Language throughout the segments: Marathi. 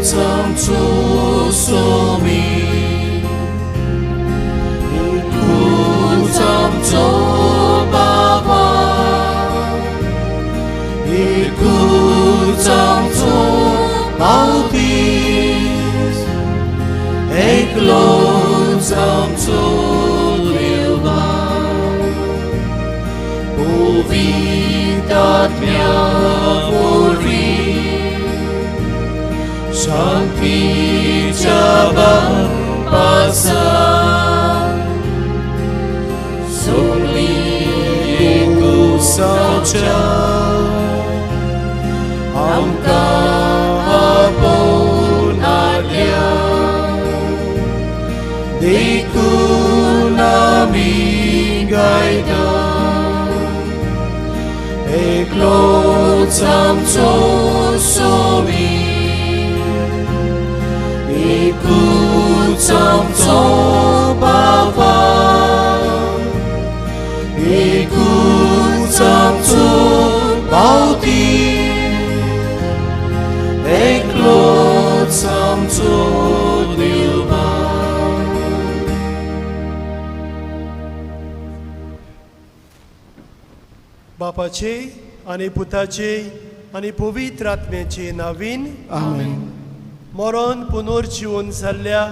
Fulamcho somi Fulamcho baba Fulamcho maupis Fulamcho liuba Uvidat mea Shanti Jabang Pasang Soli Ku Saja Amka Apun Adya Diku Nami Gaida Fulamcho somi Fulamcho baba Fulamcho bauti Fulamcho dilba बापाचे आणि पुताचे आणि पवित्र आत्म्याचे नावीन आमेन. मरण पुनर्जीवन जाल्ल्या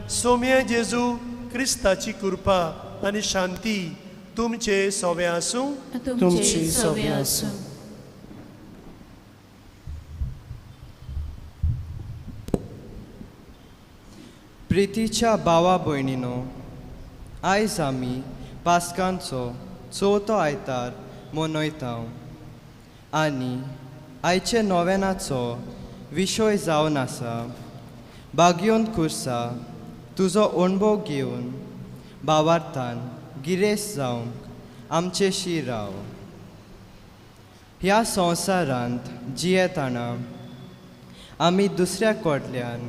सोम्या जेजू क्रिस्ताची कृपा आणि शांती तुमचे सोबे आसूं. तुमची सोबे आसूं. प्रितीच्या भावा भयणीनो, आयज आमी पास्कांचो चवथो आयतार मनयता आनी आयचे नोवेनाचो विशय जावन आसा भाग्योन खुर्सा तुजो अणभव घेवन भावार्थान गिरेस्त जावंक आमचेशी राव. ह्या संवसारांत जियेतना आमी दुसऱ्या कडल्यान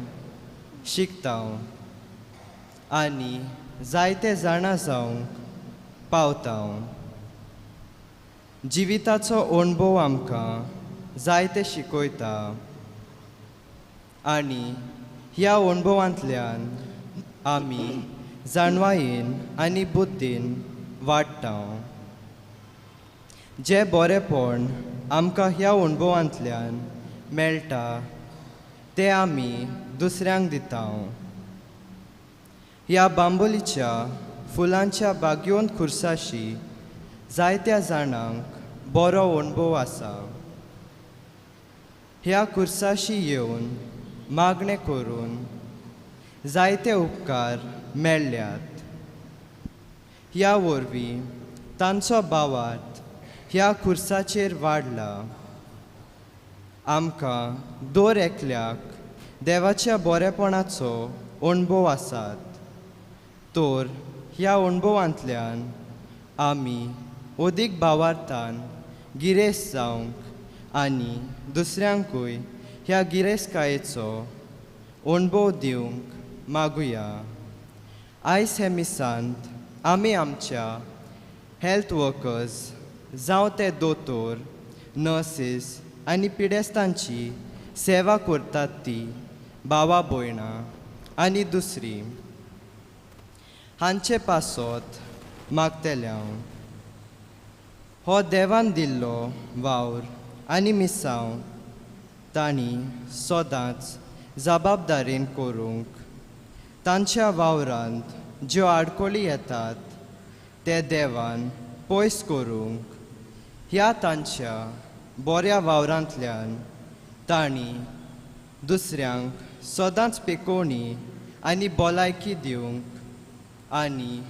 शिकता आनी जायते जाणा जावंक पावता. जिविताचो अणभव आमकां जायते शिकयता आनी ह्या अणभवांतल्यान आमी जाणवायेन आनी बुद्दीन वाडटा. जे बरेपण आमकां ह्या अणभवांतल्यान मेळटा ते आमी दुसऱ्यांक दिता. ह्या बांबोलीच्या फुलांच्या बागयोन खुर्साशी जायत्या जाणांक बरो अणभव आसा. ह्या खुर्साशी येवन मागणें करून जायते उपकार मेळ्ळ्यात. ह्या वरवीं तांचो भावार्थ ह्या खुर्साचेर वाडला. आमकां दर एकल्याक देवाच्या बरेपणाचो अणभव आसात, तर ह्या अणभवांतल्यान आमी अदीक भावार्थान गिरेस्त जावंक आनी दुसऱ्यांकूय ह्या गिरेस्तकायेचो अणभव दिवंक मागुया. आयज हे मिसांत आमी आमच्या हेल्थ वर्कर्स जावं ते दोतोर, नर्सीस आनी पिडेस्तांची सेवा करतात ती भावा भयणां आनी दुसरी हांचे पासत मागतले हांव. हो देवान दिल्लो वावर आनी मिसांव तांणी सदांच जबाबदारेन करूंक, तांच्या वावरांत ज्यो आडकोळी येतात ते देवान पयस करूंक, ह्या तांच्या बऱ्या वावरांतल्यान तांणी दुसऱ्यांक सदांच पिकोवणी आनी भलायकी दिवंक आनी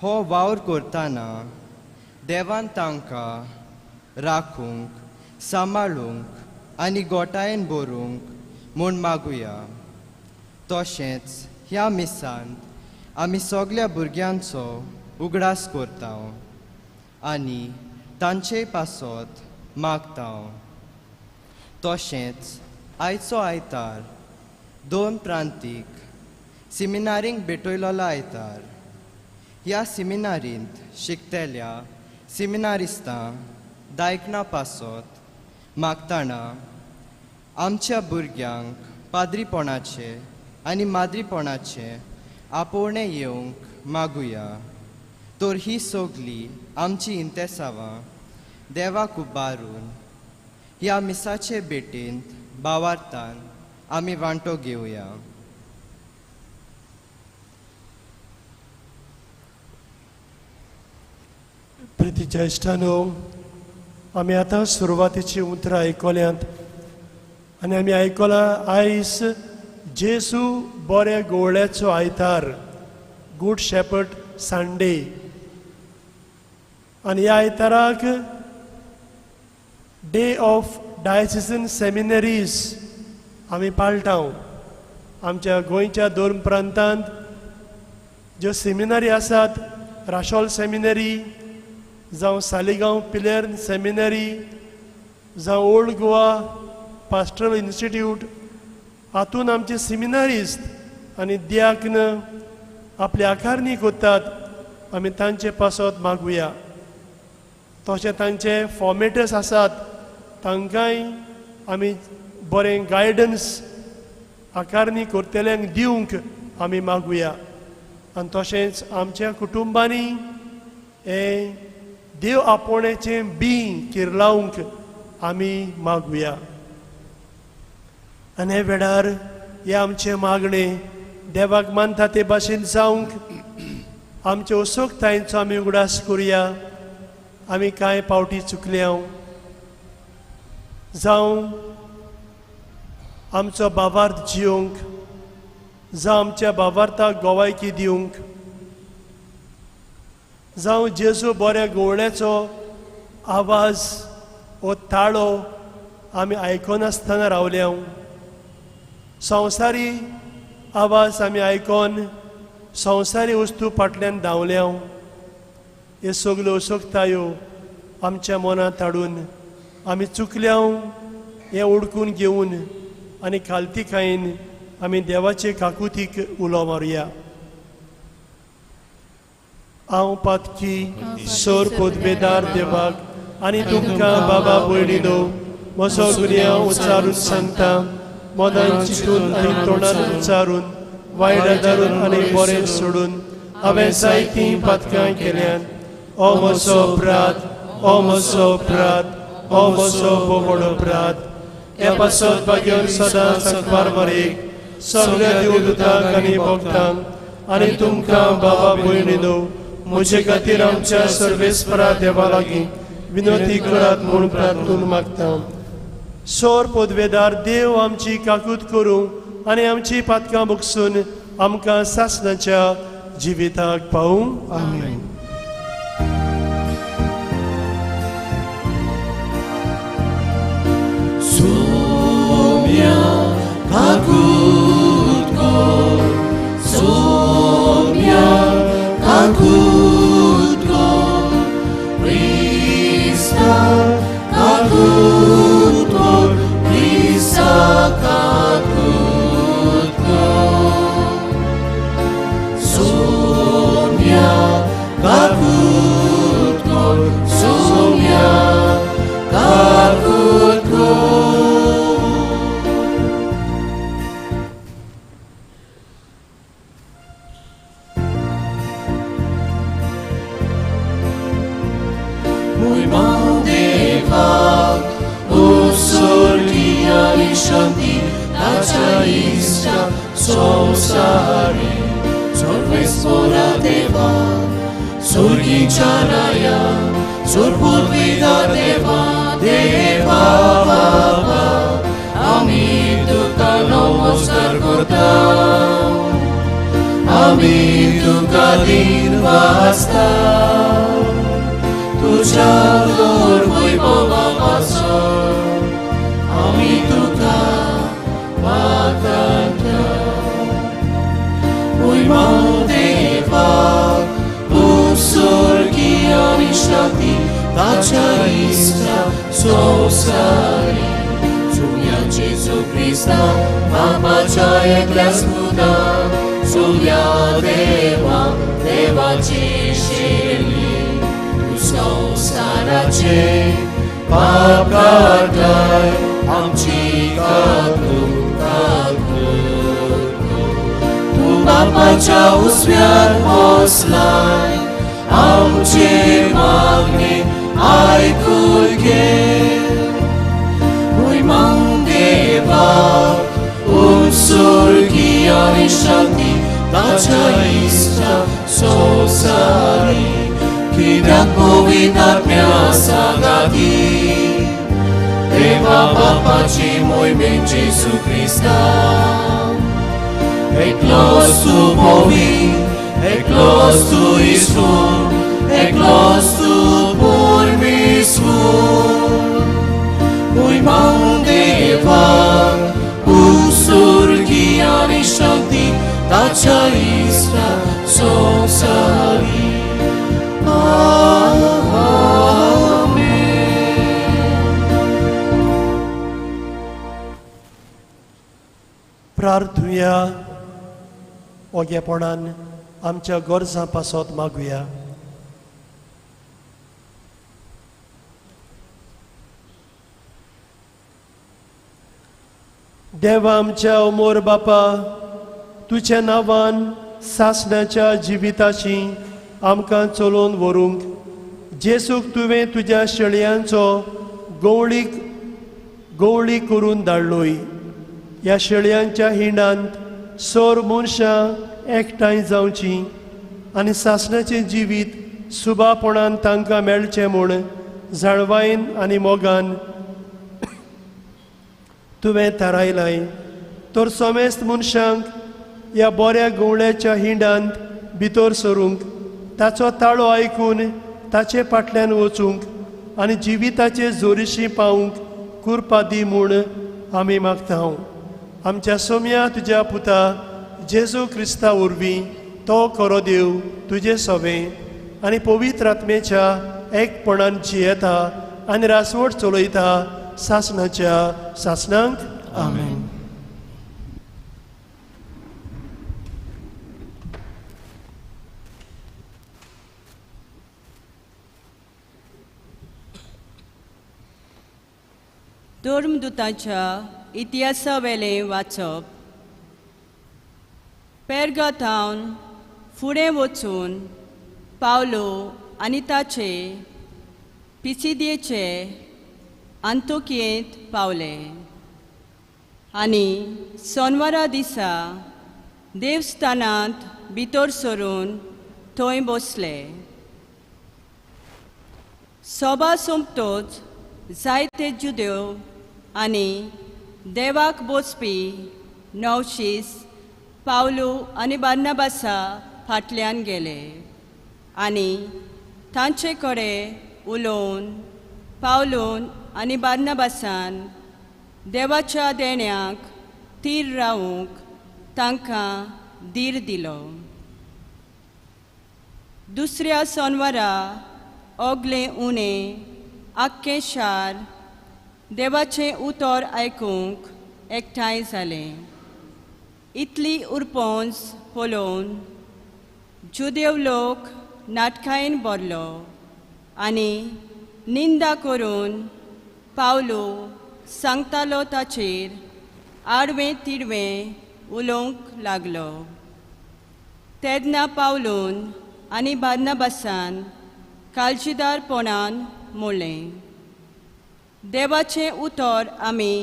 हो वावर करतना देवान तांकां राखूंक, सांबाळूंक आनी गोठायेन भरूंक म्हूण मागुया. तशेंच ह्या मिसांत आमी सगल्या भुरग्यांचो उगडास करता आनी तांचेय पासत मागता. तशेंच आयचो आयतार 2 प्रांतीक सिमिनारींक भेटयलोलो आयतार. ह्या सिमिनारींत शिकतेल्या सिमिनारिस्तां दायकना पासत मागतना आमच्या भुरग्यांक पाद्रीपणाचे आनी माद्रीपणाचे आपोवणें येवंक मागुया. तर ही सोगली आमची इंतेसावां देवाक उबारून ह्या मिसाचे भेटेंत भावार्थान आमी वांटो घेवया. प्रिती ज्येश्ठानो, आमी आतां सुरवातीची उतरां आयकल्यांत आनी आमी आयकलां आयज जेजू बरे गोवळ्याचो आयतार, गूड शेपर्ड संडे. आनी ह्या आयताराक डे ऑफ डायसिजन सेमिनरीज आमी पाळटाव. आमच्या गोंयच्या 2 प्रांतांत ज्यो सेमिनरी आसात, राशोल सेमिनरी जावं सालिगांव पिलेर सेमिनरी जावं ओल्ड गोवा पास्टरल इन्स्टिट्यूट, हातून आमचे सेमिनारिस्ट आनी दियाकन आपली आकारणी कोत्तात. आमी तांचे पासत मागुया. तशें तांचे फॉर्मेटर्स आसात, तांकांय आमी बरें गायडन्स आकारणी करतल्यांक दिवंक आमी मागुया. आनी तशेंच आमच्या कुटुंबांनी हे देव आपोवणेचें बी किरलावंक आमी मागुया. आनी हे वेळार हे आमचे मागणे देवाक मानता ते भाशेन जावंक आमचे उसोकतायेचो आमी उगडास करुया. आमी कांय पावटी चुकल्या जावं आमचो भावार्थ जियोंक जावं आमच्या भावार्थाक गोवायकी दिवंक जावं जेजू बऱ्या गोवळ्याचो आवाज हो ताळो आमी आयकोनासतना रावल्या. संवसारी आवाज आमी आयकोन संवसारी वस्तू फाटल्यान धांवल्या. हे सगल्यो उसोकतायो आमच्या मनांत हाडून आमी चुकल्या हें उडकून घेवन आनी खालतीकायेन आमी देवाचे काकुतीक उलो मारुया. हांव पातकी सोर पोदवेदार देवाक आनी तुमकां बाबा भयणीनो म्हजो गुन्यांव उच्चारून सांगता. मोदान चिंतून आनी तोंडान उच्चारून वायट आदारून आनी बरें सोडून हांवें जायतीं पातकां केल्यान. ओ म्हजो अपराध, ओ म्हजो अपराध, ओ म्हजो बोबडो अपराध. हे पासत भाग्यान सदां सकवार मारेक सगळ्या देवदूतांक आनी भक्तांक आनी तुमकां बाबा भयणीनो म्हजे खातीर आमच्या सर्वेस्परा देवा लागीं विनंती करात म्हूण प्रार्थून मागता. सोर पोदवेदार देव आमची काकूत करूं आनी आमची पातकां भोगसून आमकां सासणाच्या जिविताक पावूं. आमेन. Soumia kakutko, Soumia kakutko, Krista kakutko, Krista kakutko. Soumia kakutko, Soumia kakutko. Mój Madeva, usorgia i shanti, aczaista, sosari, sorvespora deva, surgi charaya, surpurvida deva, deva baba, ami tuka namaskar kortam, ami tuka din vastam. तुझ्या वैभवापासून आम्ही तुका वाखाणतो. महिमा देवा उत्सर्गी आणि शांती ताच्या इष्टा संसारी जुन्या जेजू ख्रिस्ता बापाच्या एकल्या सुदा जुन्या देवा देवाची शेली संसाराचे पाप काढाय आमची काकू काकू. ताच्या उजव्याक बसलाय, आमचे मागणे आयकून घे. उयमांग देवाक उंचुर्गी आनी शांती ताच्या इश्टा संवसारी. कित्याक पवित्र आत्म्या सांगाती देवा बापाची मोहिमेन जेजू क्रिस्तांव. एकलोच तूं पवित्र, एकलोच तूं इश्वूर, एकलोच तूं परमेश्वर. उयमांग देवाक उंचुर्गी आनी शांती ताच्या इश्टा संवसारी. प्रार्थुया, ओगेपणान आमच्या गरजां पासत मागुया. देवा आमच्या अमोर बापा, तुझ्या नांवान सासणाच्या जिविताची आमकां चलोवन व्हरूंक जेसूक तुवें तुज्या शेळयांचो गवळी करून धाडलोय. ह्या शेळयांच्या हिंडांत सोर मनशां एकठांय जावचीं आनी सासणाचें जिवीत सुबापणान तांकां मेळचें म्हूण जाणवायेन आनी मोगान तुवें थारायलाय. तर समेस्त मनशांक ह्या बऱ्या गवळ्याच्या हिंडांत भितर सरूंक, ताचो ताळो आयकून ताचे फाटल्यान वचूंक आनी जिविताचे जोरीशी पावूंक कृपा दी म्हूण आमी मागता. आमच्या सोम्या तुज्या पुता जेजू क्रिस्ता वरवीं तो खरो देव तुजे सोबे आनी पवित्र आत्मेच्या एकपणान जियेता आनी रासवट चलयता सासणाच्या सासणांक. आमेन. धर्मदूतांच्या इतिहासा वेलें वाचप. पेरगातावन फुडें वचून पावलो आनी ताचे पिसिदियेचे आंतोकियेंत पावले आनी सोनवारा दिसा देवस्थानांत भितर सरून थंय बसले. सभा सोंपतच जायते जुदेव आनी देवाक बसपी नवशीस पावलो आनी बार्नाबासा फाटल्यान गेले आनी तांचे कडेन उलोवन पावलोन आनी बार्नाबासान देवाच्या देण्याक तीर रावूंक तांकां धीर दिलो. दुसऱ्या सोनवारा ओगले उणें आख्खें शार देवाचें उतर आयकूंक एकठांय जालें. इतली उरपोंज पळोवन जुदेव लोक नाटकायेन भरलो आनी निंदा करून पावलो सांगतालो ताचेर आडवें तिडवें उलोवंक लागलो. तेन्ना पावलोन आनी बार्नाबासान काळजीदारपणान म्हणलें, देवाचें उतर आमी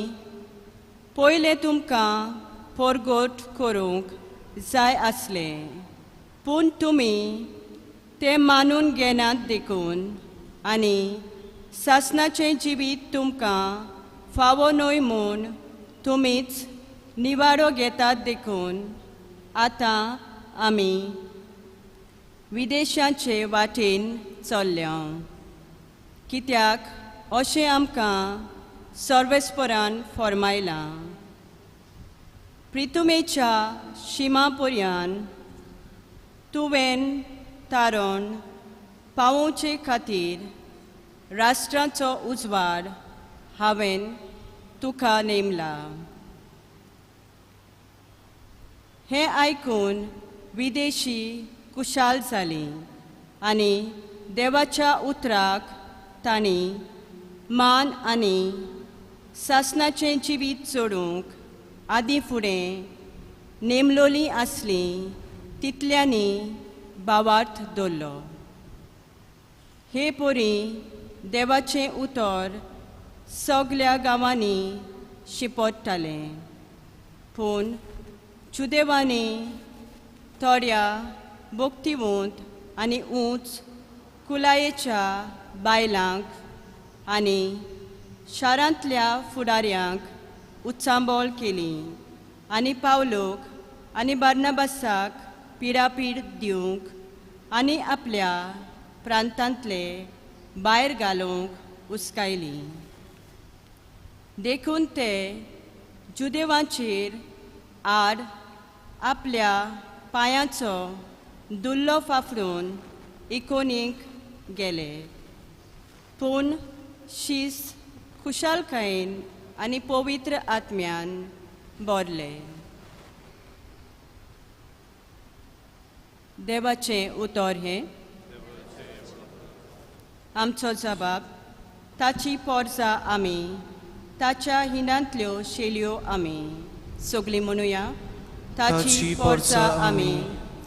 पयलें तुमकां परगट करूंक जाय आसलें, पूण तुमी तें मानून घेनात देखून आनी सासणाचें जिवीत तुमकां फावो न्हय म्हूण तुमीच निवाडो घेतात देखून आतां आमी विदेशाचे वाटेन चल्ल्या. कित्याक अशें आमकां सर्वेस्परान फरमायलां. प्रितुमेच्या शिमा पर्यान तुवें तारण पावोवचे खातीर राष्ट्राचो उजवाड हांवें तुका नेमला. हें आयकून विदेशी कुशाल जालीं आनी देवाच्या उतराक तांणी मान आनी सासणाचें जिवीत जोडूंक आदीं फुडें नेमलोलीं आसलीं तितल्यांनी भावार्थ दवरलो. हे पोरी देवाचें उतर सगळ्या गांवांनी शिपडटालें, पूण चुदेवांनी थोड्या भोक्तिवंत आनी उंच कुलायेच्या बायलांक आनी शारांतल्या फुडाऱ्यांक उचांबोळ केली आनी पावलोक आनी बार्नबासाक पिडापीड दिवंक आनी आपल्या प्रांतांतले भायर घालूंक उस्कायली. देखून ते जुदेवांचेर आड आपल्या पांयांचो दुल्लो फाफडून इकोनीक गेले, पूण शीस खुशालकायेन आनी पवित्र आत्म्यान भरले. देवाचें उतर हें. आमचो जबाब. ताची पोरजां आमी, ताच्या हिनांतल्यो शेलयो आमी. सगळीं म्हणुया. ताची पोरजां आमी,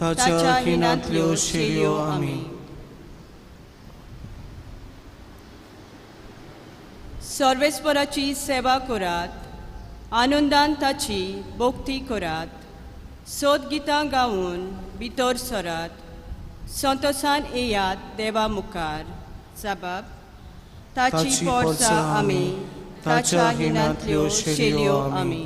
ताच्या हिनांतल्यो शेलयो आमी. सर्वेस्पराची सेवा करात, आनंदान ताची भोक्ती करात, सोद गितां गावून भितर सरात, संतोषान येयात देवा मुखार. जबाब. ताची पोरजां आमी, ताच्या हिनांतल्यो शेलयो आमी.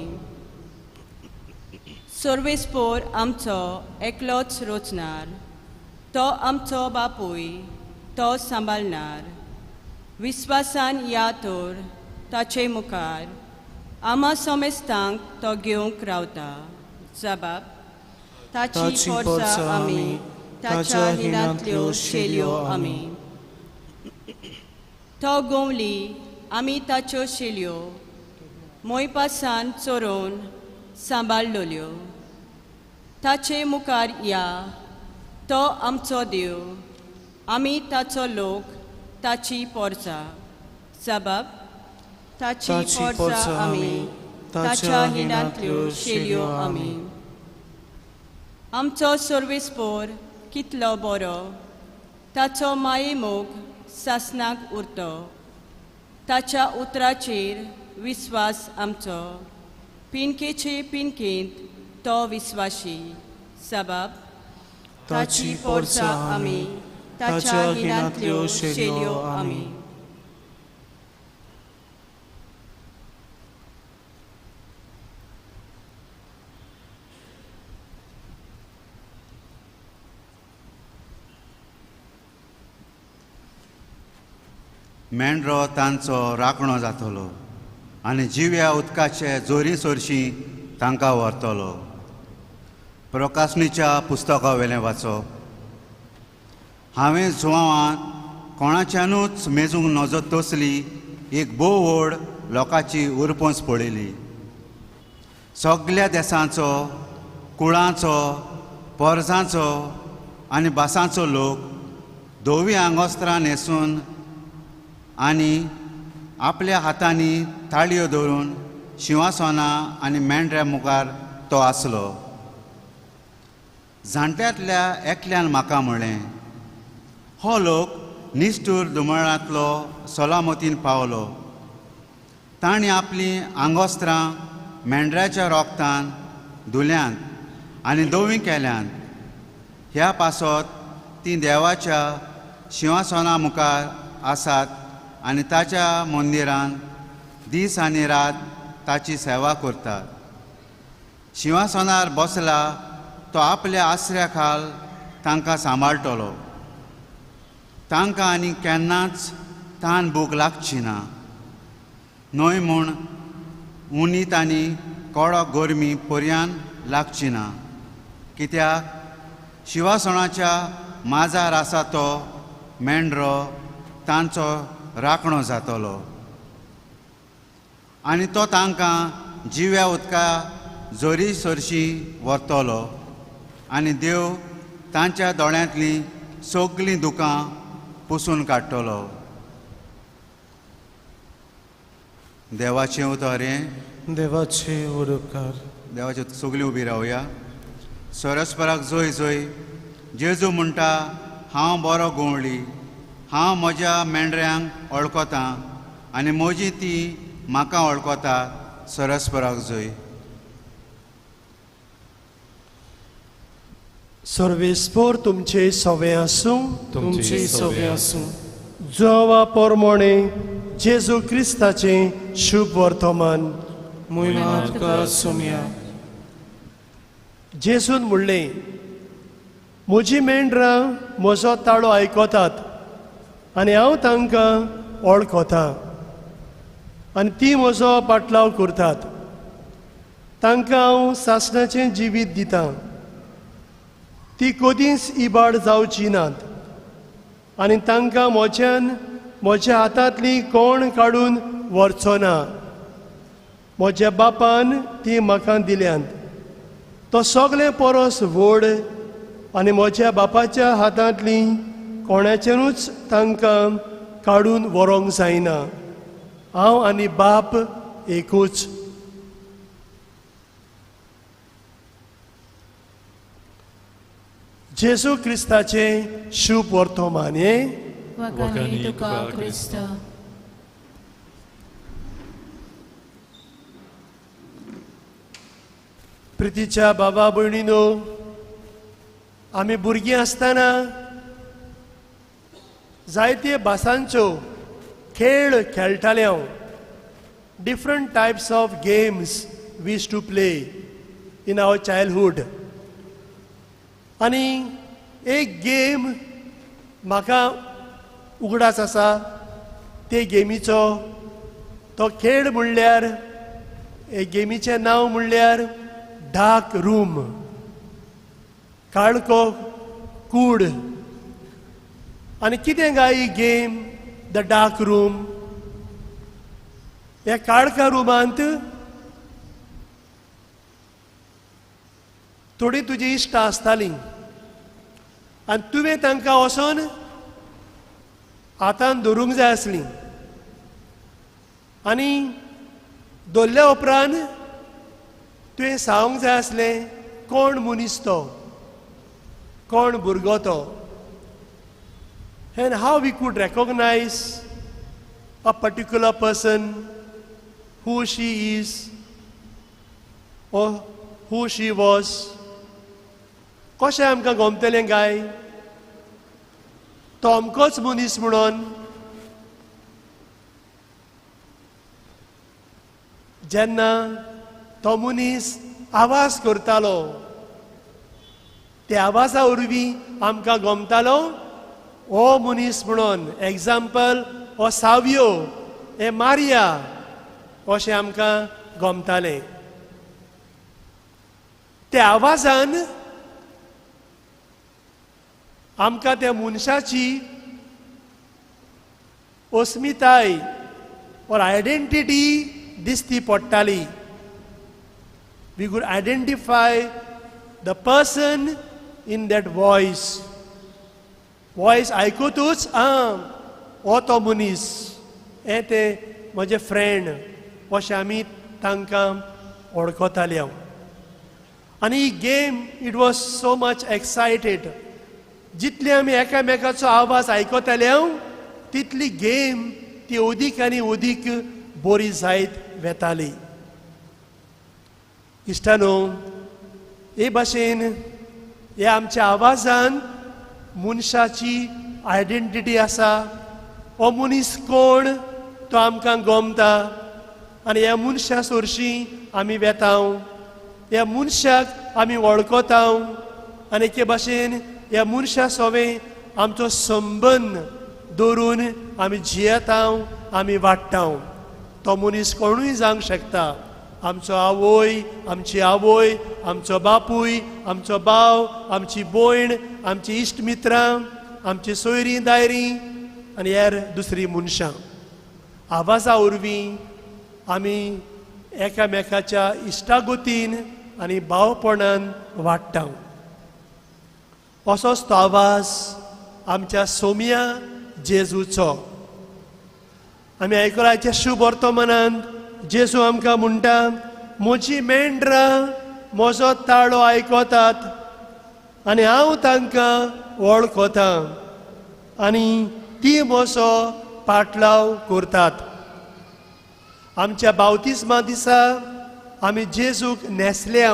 सर्वेस्पर आमचो एकलोच रोचणार, तो आमचो बापूय तो सांबाळणार. विस्वासान या तर ताचे मुखार आमा सोमेस्तांक तो घेवंक रावता. जबाब. ताची पोरजां आमी, ताच्या हिनांतल्यो शेलयो आमी. तो गोवली आमी ताच्यो शेलयो मोयपासान चोरून सांबाळलोल्यो. ताचे मुखार या, तो आमचो देव, आमी ताचो लोक, ताची पोरजां. जबाब. ताची पोरजां आमी, ताच्या हिनांतल्यो शेलयो आमी. आमचो सर्वेस्पर कितलो बरो, ताचो माये मोग सासनाक उरतो. ताच्या उतराचेर विस्वास आमचो, पिनकेचे पिनकेंत तो विस्वाशी. जबाब. ताची पोरजां आमी, ताच्या हिनांतल्यो शेलयो आमी. मेंढरो तांचो राखणो जातलो आनी जिव्या उदकाचे जोरी सोरशी तांकां व्हरतलो. प्रकाशनीच्या पुस्तका वेलें वाचप. हांवें जुवांत कोणाच्यानूच मेजूंक नजर तसली एक भोव व्हड लोकांची उरपंच पळयली. सगळ्या देशांचो, कुळांचो, पोरजांचो आनी भासांचो लोक धोवी आंगोस्त्रां न्हेसून आनी आपल्या हातांनी थाळयो धरून शिंवासनां आनी मेंढऱ्या मुखार तो आसलो. जाणट्यांतल्या एकल्यान म्हाका म्हणलें, हो लोक निश्ठूर दुमळांतलो सोलामतीन पावलो. ताणीं आपलीं आंगोस्त्रां मेंढऱ्याच्या रोगतान धुल्यांत आनी धोवी केल्यांत. ह्या पासत तीं देवाच्या शिंवासना मुखार आसात आनी ताच्या मंदिरांत दीस आनी रात ताची सेवा करतात. शिंवासनार बसला तो आपल्या आसऱ्या खाल तांकां सांबाळटलो. तांकां आनी केन्नाच तान भूक लागची ना. न्हय म्हूण उणीत आनी कडक गरमी पर्यान लागची ना. कित्याक शिंवासणाच्या माजार आसा तो मेंढरो तांचो राखणो जातलो आनी तो तांकां जिव्या उदका जोरी सोरशी व्हरतलो आनी देव तांच्या दोळ्यांतलीं सगळीं दुकां पुसून काडटलो. देवाचें उतर हें. देवाचे उरकार. देवाचे सगळीं उबी रावया. सरस्पराक जोय जोय. जेजू म्हणटा, हांव बरो गुंवळी, हांव म्हज्या मेंढऱ्यांक वळखतां आनी म्हजी ती म्हाका वळखतात. सरस्पराक जोय. सर्वेस्पोर तुमचे सवे आसूं. तुमची सवे आसूं. जोवा पोरमोणे जेजू क्रिस्ताचें शुभ वर्तमान. मोयना तुका सोम्या. जेजून म्हणलें, म्हजी मेंढरां म्हजो ताळो आयकतात आनी हांव तांकां वळखतां आनी ती म्हजो पाटलाव करतात. तांकां हांव सासणाचें जिवीत दितां. ती कदींच इबाड जावची नात आनी तांकां म्हज्या हातांतली कोण काडून व्हरचो ना. म्हज्या बापान ती म्हाका दिल्यांत. तो सगळे परस व्हड आनी म्हज्या बापाच्या हातांतली कोणाचेरूच तांकां काडून व्हरोंक जायना. हांव आनी बाप एकूच. जेजू क्रिस्ताचें शुभ वर्तमान. वखाणी तुका क्रिस्त. प्रितीच्या बाबा भयणीनो, आमी भुरगीं आसतना जायते भासांच्यो खेळ खेळटाले हांव. Different types of games we used to play in our childhood. आनी एक गेम म्हाका उगडास आसा ते गेमीचो. तो खेळ म्हणल्यार, एक गेमीचें नांव म्हणल्यार डार्क रूम. काळको कूड. आनी कितें काय ही गेम द डार्क रूम? ह्या काळका रुमांत थोडी तुजी इश्टां आसतालीं आनी तुवें तांकां वचोन हातान धरूंक जाय आसलीं. आनी धरल्या उपरांत तुवें सांगूंक जाय आसलें कोण मनीस तो, कोण भुरगो तो. And how we could recognize a particular person, who she is or who she was. कशें आमकां गमतलें काय? तो अमकोच मनीस म्हणून जेन्ना तो मनीस आवाज करतालो, त्या आवाजा वरवीं आमकां गमतालो हो मनीस म्हणून. एग्जाम्पल, हो सावियो, हे मारिया, अशें आमकां गमतालें. त्या आवाजान आमकां त्या मनशाची अस्मिताय और आयडेंटिटी दिसती पडटाली. We could identify the person in that voice. Voice आयकूतूच हो तो मनीस, हे ते म्हजे फ्रेंड, अशें आमी तांकां वळखतालीं हांव. आनी ही game, it was so much excited. जितली आमी एकामेकाचो आवाज आयकताले हांव, तितली गेम ती अदीक आनी अदीक बरी जायत वेताली. इश्टानो, हे भाशेन ह्या आमच्या आवाजान मनशाची आयडेंटिटी आसा. हो मनीस कोण तो आमकां गमता आनी ह्या मनशा सोरशीं आमी वेताव. ह्या मनशाक आमी वळखताव आनी एके भाशेन ह्या मनशा सोबें आमचो संबंद दवरून आमी जियेताव, आमी वाडटाव. तो मनीस कोणूय जावंक शकता. आमचो आवय, आमची आवय, आमचो बापूय, आमचो भाव, आमची भयण, आमची इश्ट मित्रां, आमची सोयरीं दायरीं आनी हेर दुसरीं मनशां. आवाजा वरवीं आमी एकामेकाच्या इश्टागोतीन आनी भावपणान वाडटाव. असोच तो आवाज आमच्या सोम्या जेजूचो. आमी आयकलाच्या शुभ वर्तमानांत जेजू आमकां म्हणटा, म्हजी मेंढरां म्हजो ताळो आयकतात आनी हांव तांकां वळखतां आनी ती म्हजो पाटलाव करतात. आमच्या बावतिस्मा दिसा आमी जेजूक न्हेसल्या,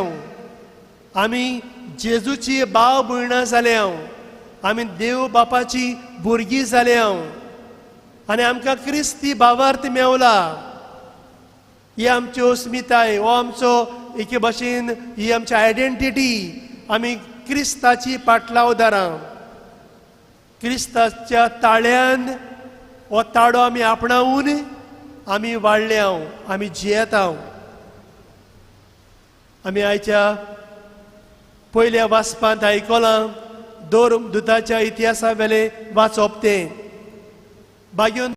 आमी जेजूची भाव भयणां जाल्या, आमी देव बापाची भुरगीं जाल्या आनी आमकां क्रिस्ती भावार्थ मेवला. ही आमची अस्मिताय, हो आमचो एके भाशेन ही आमची आयडेंटिटी. आमी क्रिस्ताची पाटलावदारां. क्रिस्ताच्या ताळ्यान हो ताळो आमी आपणावून आमी वाडल्या, आमी जियेता. आमी आयच्या पयल्या वाचपांत आयकलां दोरदुताच्या इतिहासा वेले वाचप तें. बागेन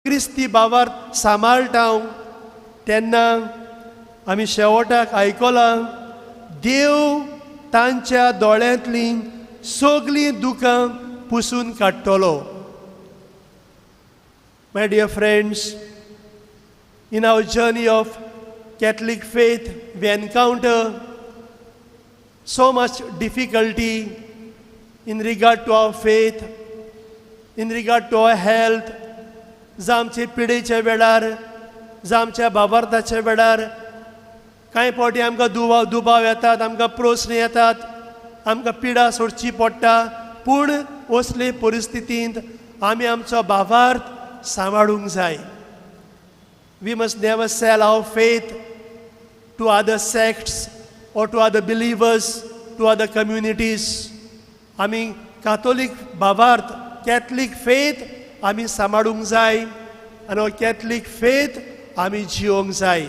क्रिस्ती भावार्थ सांबाळटा तेन्ना आमी शेवटाक आयकलां देव तांच्या दोळ्यांतलीं सगलीं दुखां पुसून काडटलो. My dear friends, in our journey of Catholic faith, we encounter so much difficulty in regard to our faith, in regard to our health, जावं आमचे पिडेच्या वेळार, जावं आमच्या भावार्थाच्या वेळार. कांय फावटी आमकां दुबाव येतात, आमकां प्रस्न येतात, आमकां पिडा सोडची पडटा. पूण असले परिस्थितींत आमी आमचो भावार्थ सांबाळूंक जाय. We must never sell our faith to other sects or to other believers, to other communities. आमी काथोलीक भावार्थ, कॅथलीक फेथ आमी सांबाळूंक जाय आनी हो कॅथलीक फेथ आमी जियोंक जाय.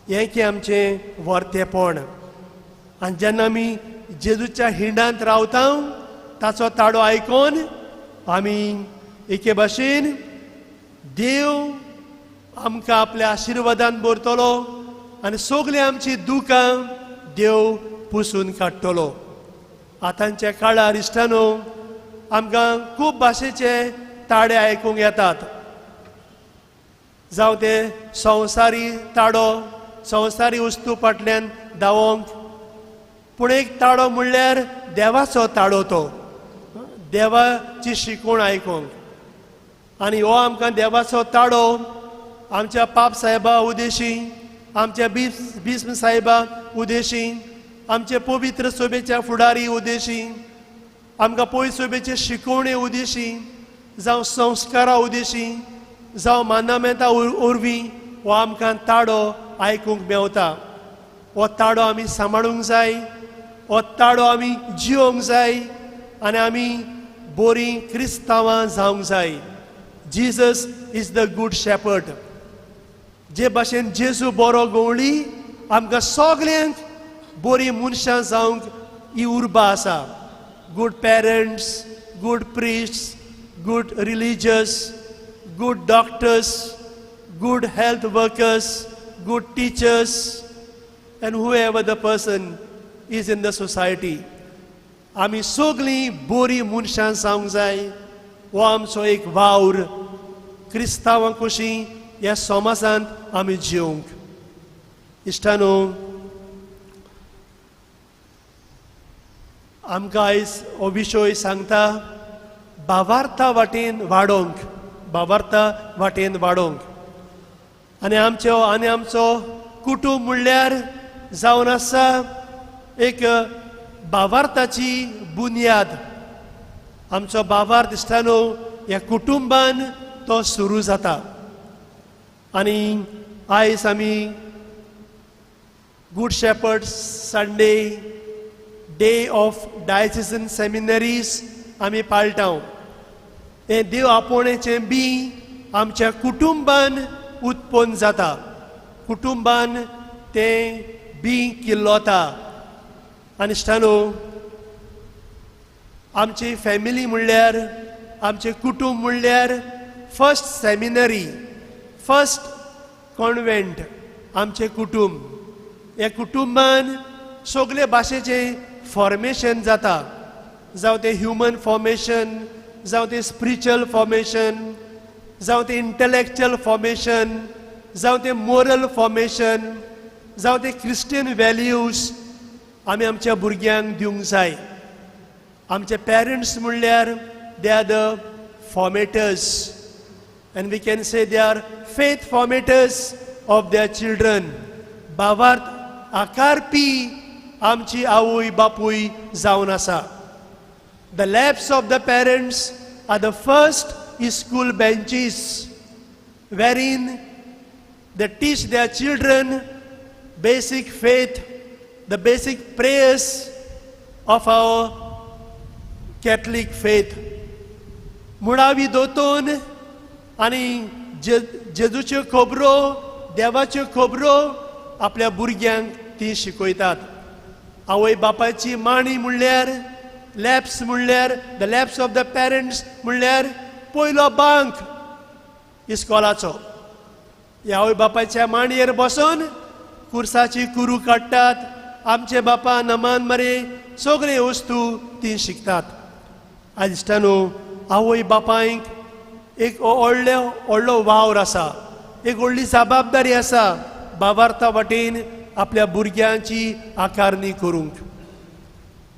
हें की आमचें वर्तेपण. आनी जेन्ना आमी जेजूच्या हिंडांत रावता ताचो ताळो आयकून आमी एके भाशेन देव आमकां आपल्या आशिर्वादान भरतलो आनी सगलीं आमची दुखां देव पुसून काडटलो. आतांच्या काळार इश्टानो आमकां खूब भाशेचे ताळे आयकूंक येतात. जावं ते संवसारी ताळो, संवसारी वस्तू फाटल्यान धांवोंक. पूण एक ताळो म्हणल्यार देवाचो ताळो, तो देवाची शिकवण आयकूंक. आनी हो आमकां देवाचो ताळो आमच्या पाप साहेबा उदेशी, आमच्या बिस्म साहेबा उदेशी, आमचे पवित्र सभेच्या फुडारी उदेशी, आमकां पय सभेचे शिकवणे उदेशी, जावं संस्कारा उदेशी, जावं मान्यमेंता उर्वी हो आमकां ताळो आयकूंक मेवता. हो ताळो आमी सांबाळूंक जाय, हो ताळो आमी जियोंक जाय आनी आमी बरीं क्रिस्तांवां जावंक जाय. Jesus is the good shepherd. जे भाशेन जेजू बरो गवळी आमकां सगल्यांक बरीं मनशां जावंक ही उर्बा आसा. Good parents, good priests, good religious, good doctors, good health workers, good teachers, and whoever the person is in the society. आमी सगलीं बरीं मनशां जावंक जाय. हो आमचो एक वावर. क्रिस्तांवां कशीं ह्या समाजांत आमी जियोंक. इश्टानो, आमकां आयज हो विशय सांगता भावार्था वाटेन वाडोवंक. भावार्था वाटेन वाडोवंक आनी आमचो कुटूंब म्हणल्यार जावन आसा एक भावार्थाची बुनयाद. आमचो भावार्थ दिसता न्हू ह्या कुटुंबान तो सुरू जाता. आनी आयज आमी Good Shepherd Sunday day of diocesan seminaries आमी पाळटाव. हें देव आपोवणेचें बी आमच्या कुटुंबान उत्पन्न जाता. कुटुंबान तें बी किल्लोता. आनी दिसता आमची फॅमिली म्हणल्यार आमचें कुटुंब म्हणल्यार फर्स्ट सेमिनरी, फर्स्ट कॉन्वेंट आमचें कुटुंब. ह्या कुटुंबान सगळे भाशेचें फॉर्मेशन जाता. जावं तें ह्युमन फॉर्मेशन, जावं तें स्पिरिच्युअल फॉर्मेशन, जावं तें इंटलेक्च्युअल फॉर्मेशन, जावं तें मोरल फॉर्मेशन, जावं तें क्रिस्टियन वॅल्यूज आमी आमच्या भुरग्यांक दिवंक जाय. आमचे पेरंट्स म्हणल्यार they are the formators and we can say they are faith formators of their children. भावार्थ आकारपी आमची आवय बापूय जावन आसा. The labs of the parents are the first school benches wherein they teach their children basic faith, the basic prayers of our Catholic faith. मुळावी दोतोन आनी जेजूच्यो खबरो, देवाच्यो खबरो आपल्या भुरग्यांक ती शिकयतात. आवय बापायची मांडी म्हणल्यार लॅब्स म्हणल्यार the labs of the parents म्हणल्यार पयलो बांक इस्कॉलाचो. ह्या आवय बापायच्या मांडयेर बसून खुर्साची कुरू काडटात. आमचे बापा नमान मरे सगळे वस्तू ती शिकतात. आज दिसता न्हू आवय बापायक एक व्हडलो वावर आसा, एक व्हडली जबाबदारी आसा भावार्था वाटेन आपल्या भुरग्यांची आकारणी करूंक.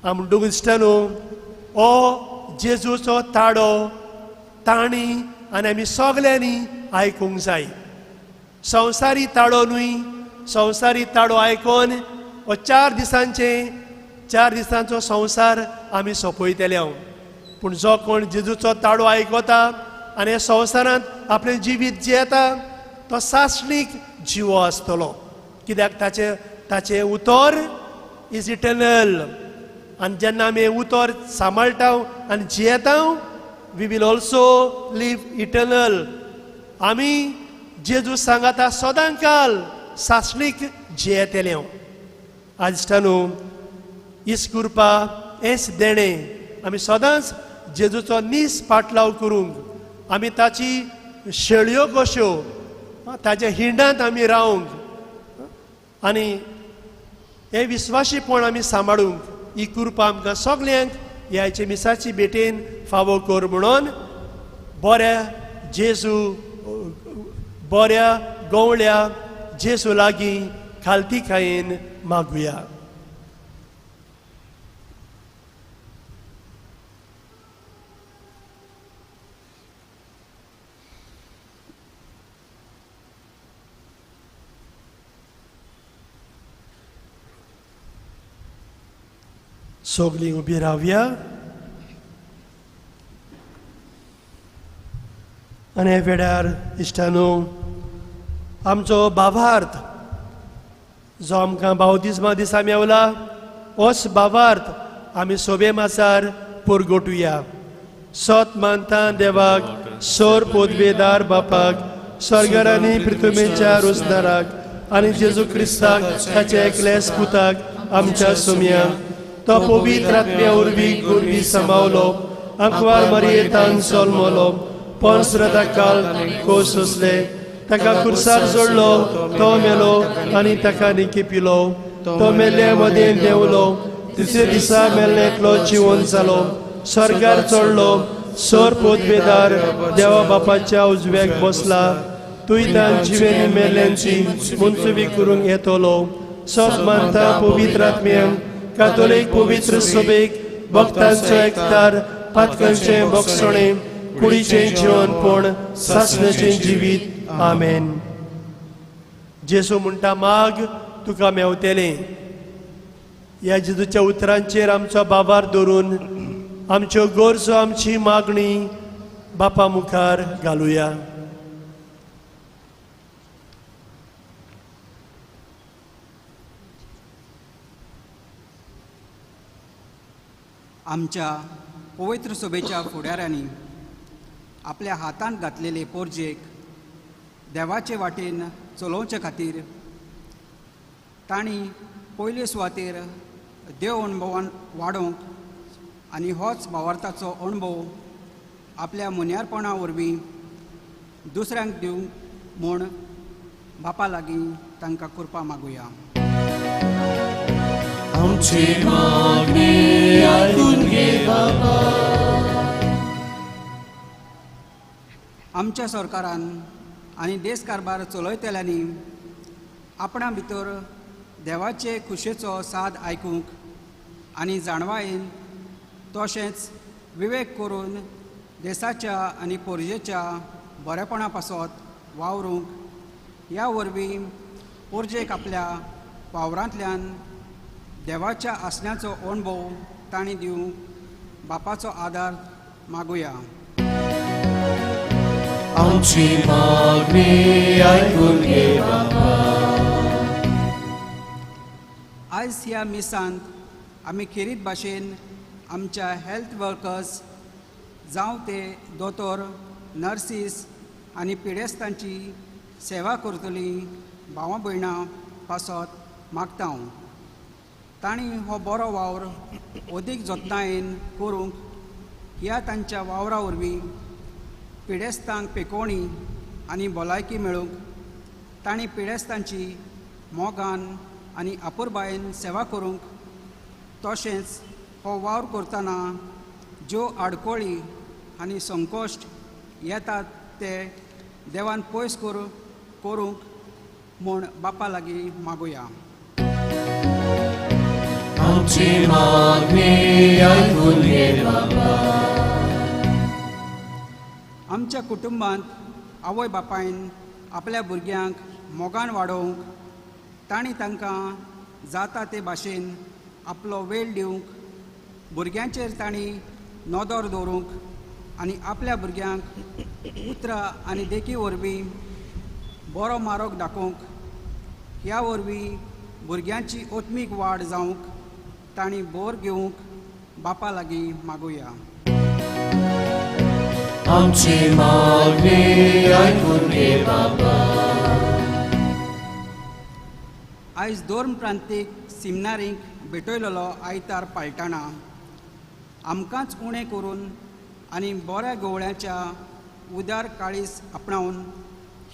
म्हणटूंक दिसता न्हू हो जेजूचो ताडो ताणी आनी आमी सगल्यांनी आयकूंक जाय. संवसारी ताडो न्हय, संवसारी ताडो आयकोन हो 4 दिसांचो संवसार आमी सोंपयतले. पूण जो कोण जेजूचो ताडो आयकता आनी ह्या संवसारांत आपलें जिवीत जियेता तो सासणीक जिवो आसतलो. कित्याक ताचें उतर इज इटर्नल. आनी जेन्ना आमी उतर सांबाळटा आनी जियेता we will also live eternal. आमी जेजू सांगाता सदां काल सासणीक जियेतले. आज दिसता न्हू इस्कुर्पा हेंच देणें आमी सदांच जेजूचो नीस पाटलाव करूंक, आमी ताची शेळयो कश्यो ताच्या हिंडांत आमी रावंक आनी हे विस्वाशीपण आमी सांबाळूंक ही कृपा आमकां सगल्यांक ह्याचे मिसाची भेटेन फावो कर म्हणून बऱ्या गवळ्या जेजू लागीं खालतीकायेन मागुया. सगळीं उबी रावया आनी ह्या वेळार इश्टानो आमचो भावार्थ जो आमकां बावतिस्मा दिसा मेवला होच भावार्थ आमी सोबे माचार परगटुया. सत मानता देवाक, सोर पोदवेदार बापाक, स्वर्गार आनी पृथ्वीच्या रोजदाराक आनी जेजू क्रिस्ताक ताच्या एकल्याच पुताक आमच्या सोम्यांक तो पवित्र आत्म्या उर्वी सांबावलो, आंकवार मरयेतान जल्मलो, पंसरता काल कोस सोसले, ताका खुर्सार जोडलो, तो मेलो आनी ताका निकेपिलो, तो मेल्ल्या मदें देंवलो, तिसरे दिसा मेल्लेतलो जिवन जालो, स्वर्गार चडलो, सोर पोदवेदार देवा बापाच्या उजव्याक बसला, तुयदान जिवेनी मेल्ल्यांची मुंचुवी करूंक येतलो. सत मानता पवित्र आत्म्यांक, कातोलीक पवित्र सभेक, भक्तांचो एकठार, पातकांचें भक्षणें, कुडीचें जेवणपण सासणाचें जिवीत आमेन. जेसू म्हणटा माग तुका मेवतलें. ह्या जेजूच्या उतरांचेर आमचो बाबार दवरून आमच्यो गरजो आमची मागणी बापा मुखार घालुया. आमच्या पवित्र सभेच्या फुडाऱ्यांनी आपल्या हातांत घातलेले पोरजेक देवाचे वाटेन चलोवचे खातीर तांणी पयले सुवातेर देव अणभवान वाडोवंक आनी होच भावार्थाचो अणभव आपल्या मुन्यारपणा वरवीं दुसऱ्यांक दिवंक म्हूण बापा लागीं तांकां कृपा मागुया. आमची मागणी आयकून घे बाबा. आमच्या सरकारान आनी देश कारबार चलयतल्यांनी आपणा भितर देवाचे खुशेचो साद आयकूंक आनी जाणवायेन तशेंच विवेक करून देशाच्या आनी पोरजेच्या बरेपणा पासत वावरूंक ह्या वरवीं पोरजेक आपल्या वावरांतल्यान देवाच्या आसण्याचो अणभव तांणी दिवंक बापाचो आदार मागुया. आमची मागणी आयकून घे बाबा. आयज ह्या मिसांत आमी खेरीत भाशेन आमच्या हेल्थ वर्कर्स जावं ते दोतोर, नर्सीस आनी पिडेस्तांची सेवा करतलीं भावां भयणां पासत मागता. तांणी हो बरो वावर अदीक जतनायेन करूंक ह्या तांच्या वावरा वरवीं पिडेस्तांक पेकोवणी आनी भलायकी मेळूंक तांणी पिडेस्तांची मोगान आनी आपुरबायेन सेवा करूंक तशेंच हो वावर करतना ज्यो आडकोळी आनी संकोश्ट येतात ते देवान पयस करूंक म्हूण बापा लागीं मागुया. आमची मागणी आयकून घे बाबा. आमच्या कुटुंबांत आवय बापायन आपल्या भुरग्यांक मोगान वाडोवंक तांणी तांकां जाता ते भाशेन आपलो वेळ दिवंक भुरग्यांचेर तांणी नदर दवरूंक आनी आपल्या भुरग्यांक उतरां आनी देखी वरवीं बरो मार्ग दाखोवंक ह्या वरवीं भुरग्यांची ओत्मीक वाड जावंक तांणी बोर घेवंक बापा लागीं मागुया. आमची मागणी आयकून घे बाबा. आयज दोन प्रांतीक सिमनारींक भेटयलेलो आयतार पाळटना आमकांच उणें करून आनी बऱ्या गवळ्याच्या उदार काळीस आपणावन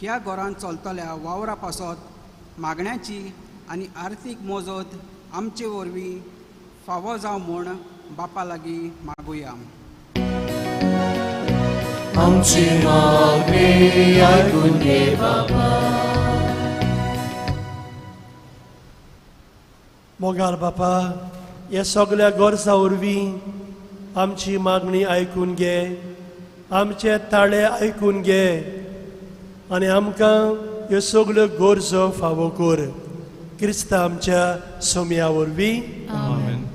ह्या घरांत चलतल्या वावरा पासत मागण्याची आनी आर्थीक मोजत आमचे वरवीं फावो जावं म्हूण बापा लागीं मागुया. आमची मागणी आयकून घे बाबा. मोगाल बापा, ह्या सगळ्या गरजा वरवीं आमची मागणी आयकून घे, आमचे ताळे आयकून घे आनी आमकां ह्यो सगळ्यो गरजो फावो कर. क्रिस्ता आमच्या सोम्या वरवीं. आमेन.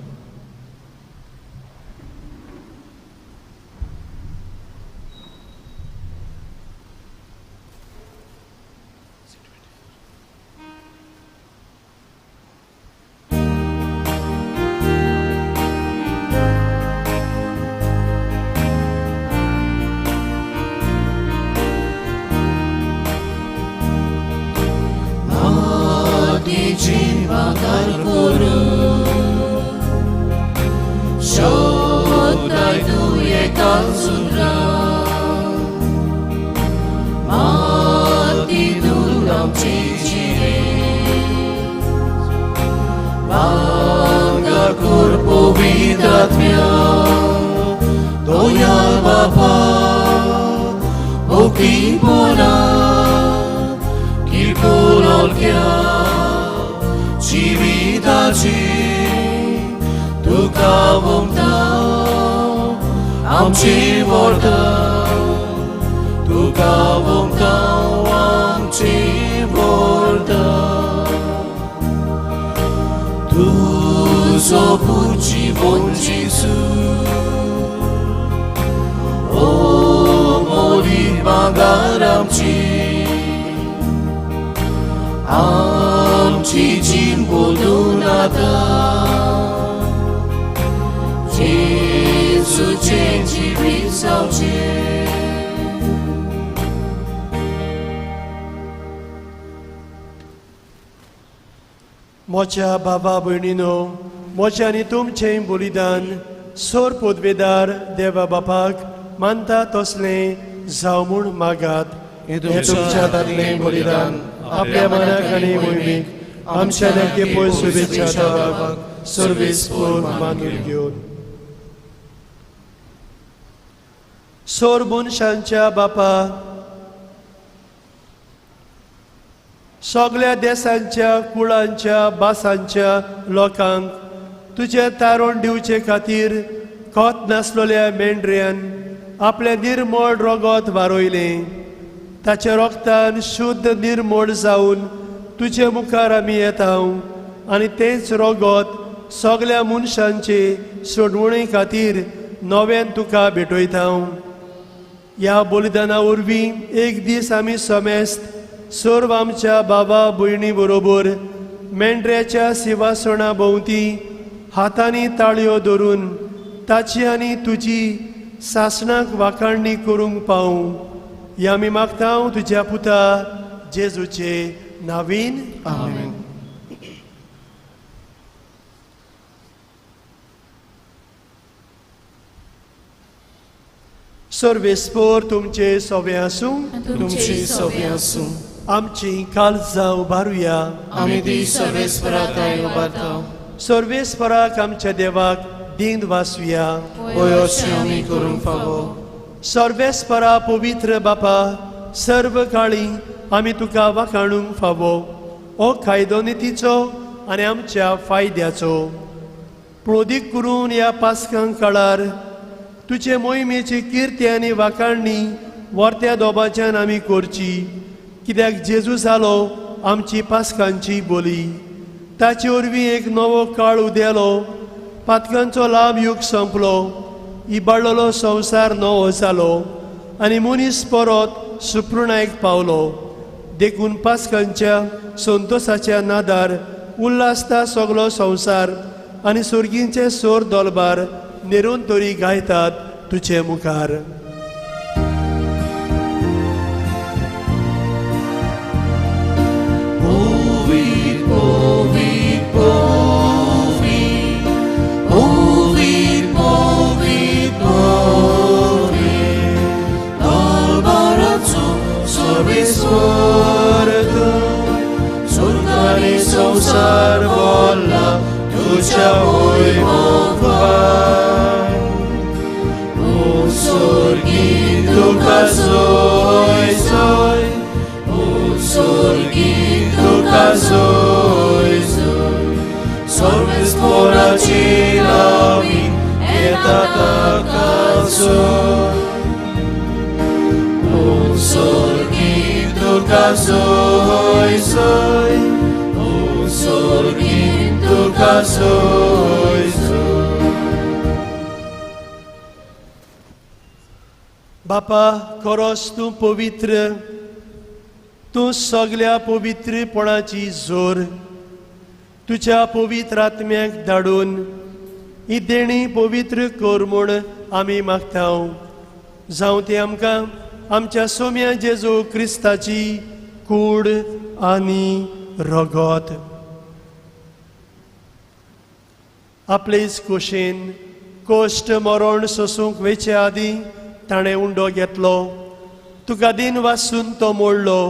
Tuka wong tau, amci borda. आमची वरदान तुजो पुजिवोन जेजू ओ मोरी मागार आमची जीण बोलून आता जेजूचे जिवीत जावचे मोच्या बाबा भयणीनो मोचे आनी तुमचें बलिदान सोर पोदवेदार देवा बापाक मानता तसलें जावं म्हूण मागात. हे तुमच्या दादलें बलिदान आपल्या मनाक आनी मोहिमेक आमच्या नखेपळ शुभेच्छा दाबाक सर्वेस्पर मानून घेवन सोर मनशांच्या बापा सगळ्या देशांच्या कुळांच्या भासांच्या लोकांक तुजें तारण दिवचे खातीर खोत नासलेल्या मेंढऱ्यान आपलें निर्मळ रगत वारोयलें. ताच्या रोगतान शुद्ध निर्मळ जावन तुजे मुखार आमी येता आनी तेंच रगत सगळ्या मनशांचे सोडवणे खातीर नव्यान तुका भेटयता. ह्या बलिदाना वरवीं एक दीस आमी समेस्त सर्व आमच्या बाबा भयणी बरोबर मेंढऱ्याच्या सिंहासना भोंवती हातांनी ताळयो धरून ताची आनी तुजी सासणाक वाखाणणी करूंक पावूं. हे आमी मागता तुज्या पुता जेजूचे नांवीन. आमेन. सर्वेस्पर तुमचे सवे आसूं. तुमची सवे आसूं. आमची काळजां उबारुया. आमी ती सर्वेस्पराताय उबारता. सर्वेस्पराक आमच्या देवाक दिन वासुया. वयोशी आमी करूंक फावो. सर्वेस्परा पवित्र बापा सर्व काळी आमी तुका वाखाणूंक फावो. हो कायदो नितीचो आनी आमच्या फायद्याचो प्रोदीक करून ह्या पासकां काळार तुजे मोहिमेची किर्ती आनी वाखाणणी वर्त्या दोबाच्यान आमी करची. कित्याक जेजू जालो आमची पासकांची बोली. ताचे वरवीं एक नवो काळ उदेलो. पातकांचो लाभ युग संपलो. इबाडलेलो संवसार नवो जालो आनी मनीस परत सुपृणायक पावलो. देखून पासकांच्या संतोशाच्या नादार उल्हासता सगळो संवसार आनी सुर्गींचे सोर दोलबार नेरून तरी गायतात तुजे मुखार. संसार बोलला तुझ्या वैभवान. ओ स्वर्गीय तुका सोय सोय. ओ स्वर्गीय तुका सोय सोय. सर्वेस्पराची नावी येता ताका सोय. ओ स्वर्गीय तुका सोय सोय. स्वर्गीय तुका सोय सोय. बापा खरोच तूं पवित्र. तूं सगळ्या पवित्रपणाची जोर तुज्या पवित्र आत्म्याक धाडून ही देणी पवित्र कर म्हूण आमी मागता. जावं ती आमकां आमच्या सोम्या जेजू क्रिस्ताची कूड आनी रगत. आपलेच कुशीन कोश्ट मरण सोसूंक वेचे आदीं ताणें उंडो घेतलो. तुका दिन वाचून तो मोडलो.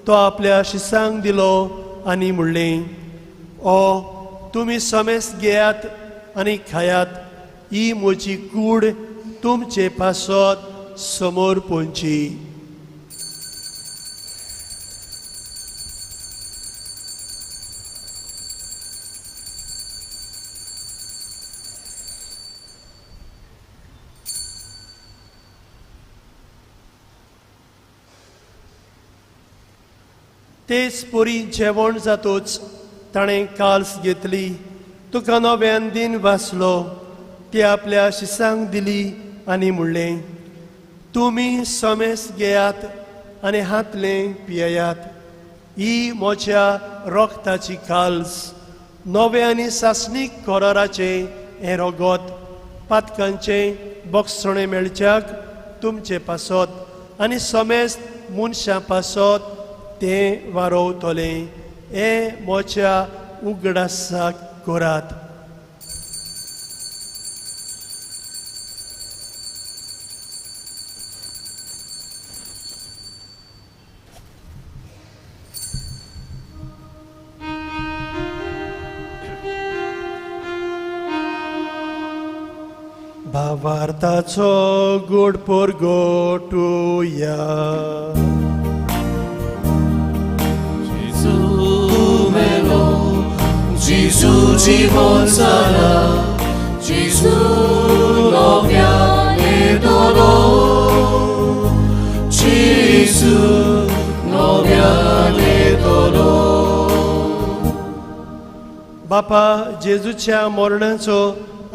तो आपल्या शिसांक दिलो आनी म्हणलें, ओ तुमी समेस्त घेयात आनी खायात. ही म्हजी कूड तुमचे पासत समोर पोंची. तेच पोरी जेवण जातोच ताणें काल्स घेतली, तुका नव्यान दिन वाचलो, ती आपल्या शिसांक दिली आनी म्हणलें, तुमी समेस घेयात आनी हातलें पियेयात. ही म्हज्या रोगताची काल्स, नवे आनी सासणीक कोराराचें हें रोगोत. पातकांचें बोगसणें मेळच्याक तुमचे पासत आनी समेस्त मनशां पासत तें वारोवतलें. हें म्हज्या उगडासाक करात. भावार्थाचो गोड परगोटुया. Gesù জীবন সারা, Gesù নব্যানে দলো, Gesù নব্যানে দলো. बापा, जेजूच्या मरणाचो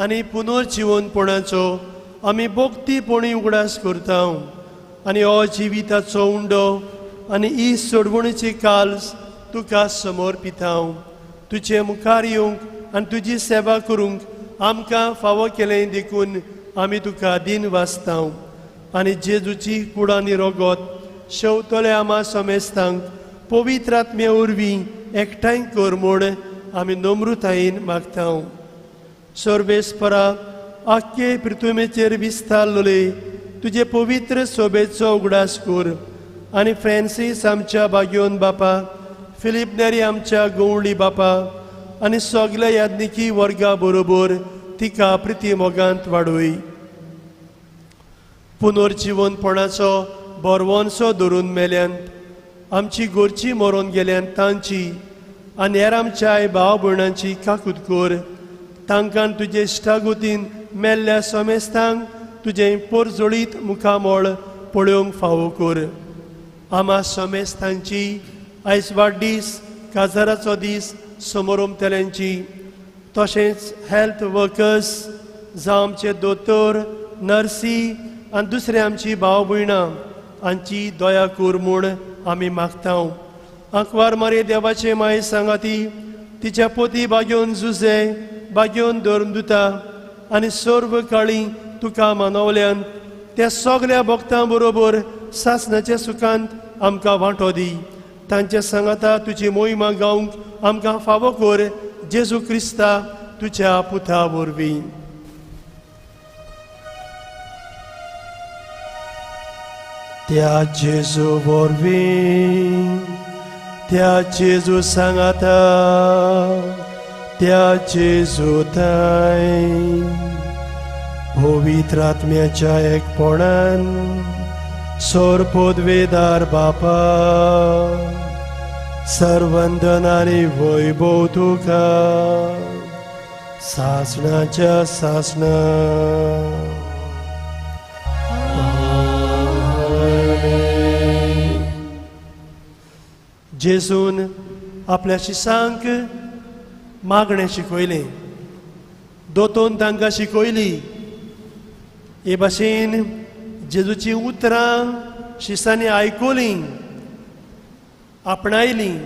आनी पुनर्जीवनपणाचो आमी भोक्तीपणी उगडास करता आनी हो जिविताचो उंडो आनी ही सोडवणीची काल्स तुका समर्पिता. तुजे मुखार येवंक आनी तुजी सेवा करूंक आमकां फावो केलें देखून आमी तुका दिन वाचता. आनी जेजूची कूड आनी रोगोत शेवतले आमा समेस्तांक पवित्र आत्म्या वरवीं एकठांय कर म्हूण आमी नम्रतायेन मागता. सर्वेस्परा, आख्खे पृथ्वीचेर विस्तारलोले तुजे पवित्र सोबेचो उगडास कर आनी फ्रांसीस आमच्या बागयोन बापा, फिलीप नेरी आमच्या गवळी बापा आनी सगल्या याज्ञिकी वर्गा बरोबर तिका प्रिती मोगांत वाडोय. पुनर्जीवनपणाचो बरवनसो धरून मेल्यांत आमची गोरची मरून गेल्यांत तांची आनी हेर आमच्या आई भाव भयणांची काकूत कर. तांकां तुजे इश्टागोतीन मेल्ल्या समेस्तांक तुजें परजोळीत मुखामोळ पळोवंक फावो कर. आमा समेस्तांची आयज वाडदीस, काजाराचो दीस समोरुमतेल्यांची, तशेंच हेल्थ वर्कर्स जावं आमचे दोतोर, नर्सी आनी दुसरे आमची भाव भयणां हांची दया कर म्हूण आमी मागता. आंकवार मारे देवाचे माय सांगाती, तिच्या पोती बागेवन झुजे, बागेवन धर्मदुता आनी सर्व काळी तुका मानवल्यान त्या सगल्या भक्तां बरोबर सासणाच्या सुखांत आमकां वांटो दी. तांच्या सांगाता तुजी मोहिमा गावंक आमकां फावो कर. जेजू क्रिस्ता तुज्या पुता वरवीं. त्या जेजू वरवीं, त्या जेजू सांगाता, त्या जेजू थंय पवित्र आत्म्याच्या एकपणान सोरपोदवेदार बापा, सर्वंदन आनी वैभव तुका सासणाच्या सासणा. जेजून आपल्या शिसांक मागणें शिकयलें, दोतोन तांकां शिकयली. हे भाशेन जेजूची उतरां शिसांनी आयकलीं, आपणायलीं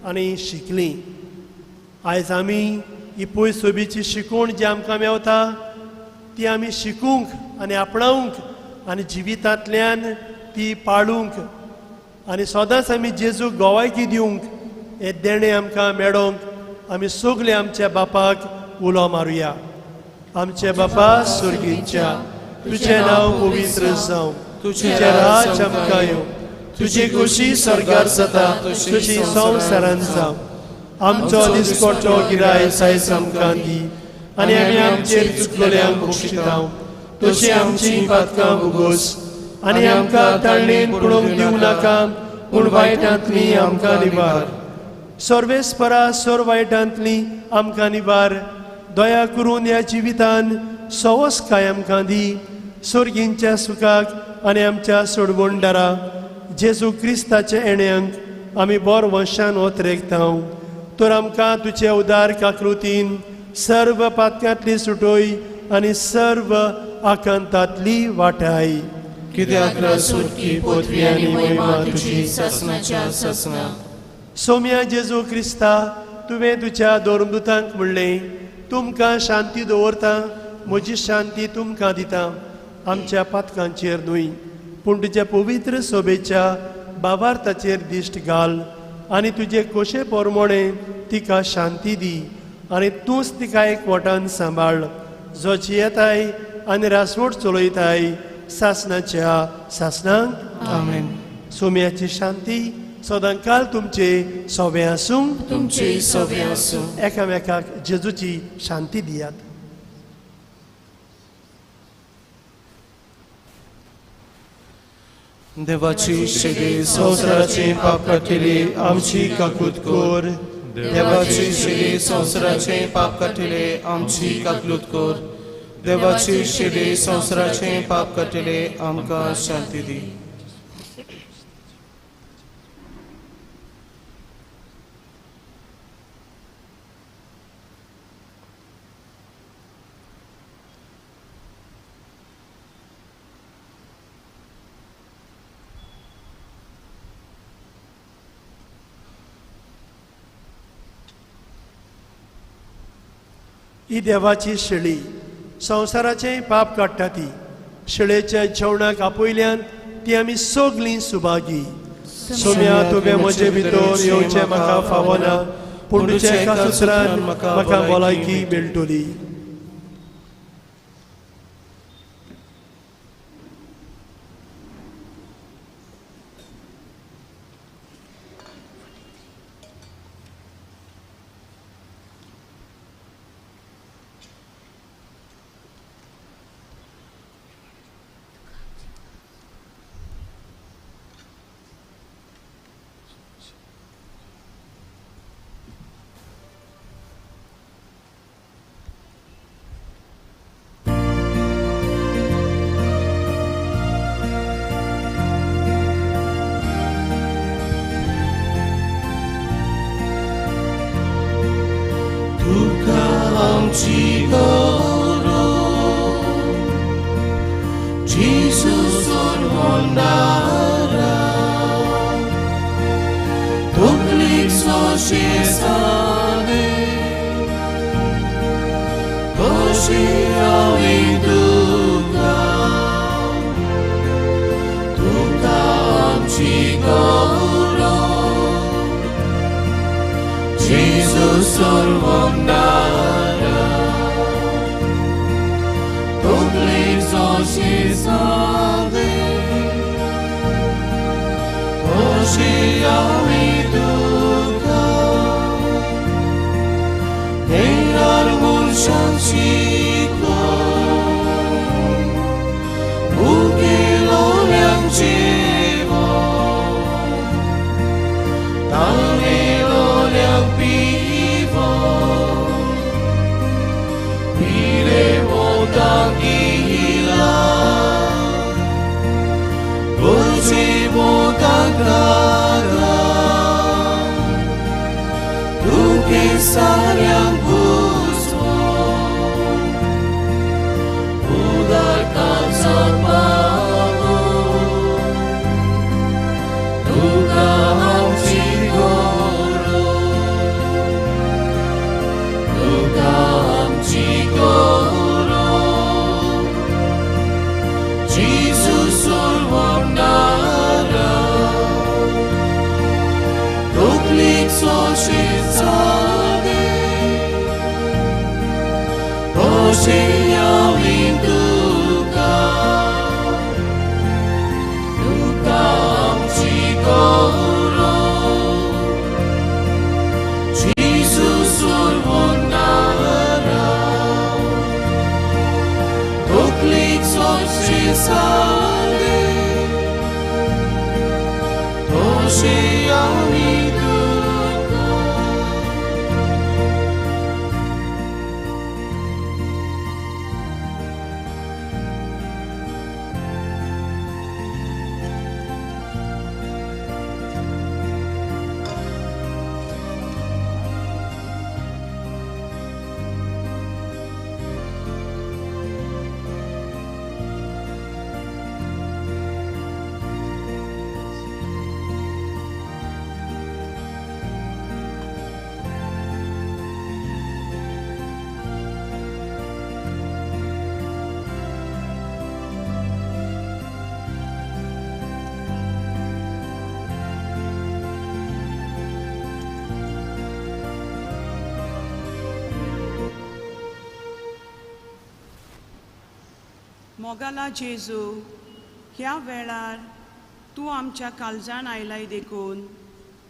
आनी शिकलीं. आयज आमी ही पयस सोबीची शिकवण जी आमकां मेवता ती आमी शिकूंक आनी आपणावंक आनी जिवितांतल्यान ती पाळूंक आनी सदांच आमी जेजू गोवायकी दिवंक हे देणें आमकां मेळोवंक आमी सगळे आमच्या बापाक उलो मारुया. आमचे बापा सुर्गीच्या, तुजें नांव पवित्र जावं, तुजें राज आमकां येवं, तुजी खोशी स्वर्गार जाता तशी संवसारांत जावं. आमचो दिसपट्टो गिराय आयज आमकां दी आनी आमी आमचेर चुकलोल्यांक बक्षिता तशी आमची पातकां भोगोस आनी आमकां ताळणेन पडोवंक दिवं नाका, पूण वायटांतली आमकां निवार. सर्वेस्परा, सोर वायटांतली आमकां निवार. दया करून ह्या जिवितान सवस काय आमकां दी. सोर्गींच्या सुखाक आनी आमच्या सोडवणदारा जेजू क्रिस्ताच्या येण्याक आमी बोर वंशान वत रेखतां तर आमकां तुचे उदार काकृतीन सर्व पातकांतली सुटोय आनी सर्व आकांतांतली वाटाय कित्याक सुटकी पोतवी आनी महिमा तुजी ससनाच्या ससना सोम्या जेजू क्रिस्ता तुवें तुज्या दोरमदूतांक म्हणलें तुमकां शांती दवरता म्हजी शांती तुमकां दिता आमच्या पातकांचेर न्हय पूण तुज्या पवित्र सोबेच्या बाबार्थाचेर दिश्ट घाल आनी तुजे कोशे पोरमोणे तिका शांती दी आनी तूंच तिका एकवटान सांबाळ जो जियेताय आनी रासवट चलयताय सासनाच्या सासनांक आमेन सोम्याची शांती सदांकाल तुमचे सोबे आसूं तुमचे सोबे आसूं एकामेकाक जेजूची शांती दियात देवाची शिडी संवसाराची पाप काटिली आमची काकूत कोर देवाची शिडी संवसाराचे पाप काटिले आमची काकूत कोर देवाची शिडी संवसाराचे पाप काटिले आमकां शांती दी ही देवाची शिळी संवसाराचें पाप काडटा ती शिळेच्या जेवणाक आपयल्यान ती आमी सगलीं सुभागी सोम्या तुवें म्हजे भितर येवचें म्हाका फावना पूण तुज्या एका सुत्रान म्हाका भलायकी मेळटली आमची गौरो जेजू सोडवणारा तकलीक सोशे साने कशी हांवे तुका तुका आमची गौरो जेजू सोडवणारा She sabe, oh she amiduka, eirar munshanchiko, ukilo liang chivo, tanilo liang pivo, pile motangi. Sayang gusto udarkan sa bago duka ang siguro duka ang siguro Jesus ulwang naraw tuklik so Señor, duka, duka amchikoro, Jesus ulvonara, tuklik sochesale, Señor, मोगाला जेजू, ह्या वेळार तूं आमच्या काळजान आयलाय देखून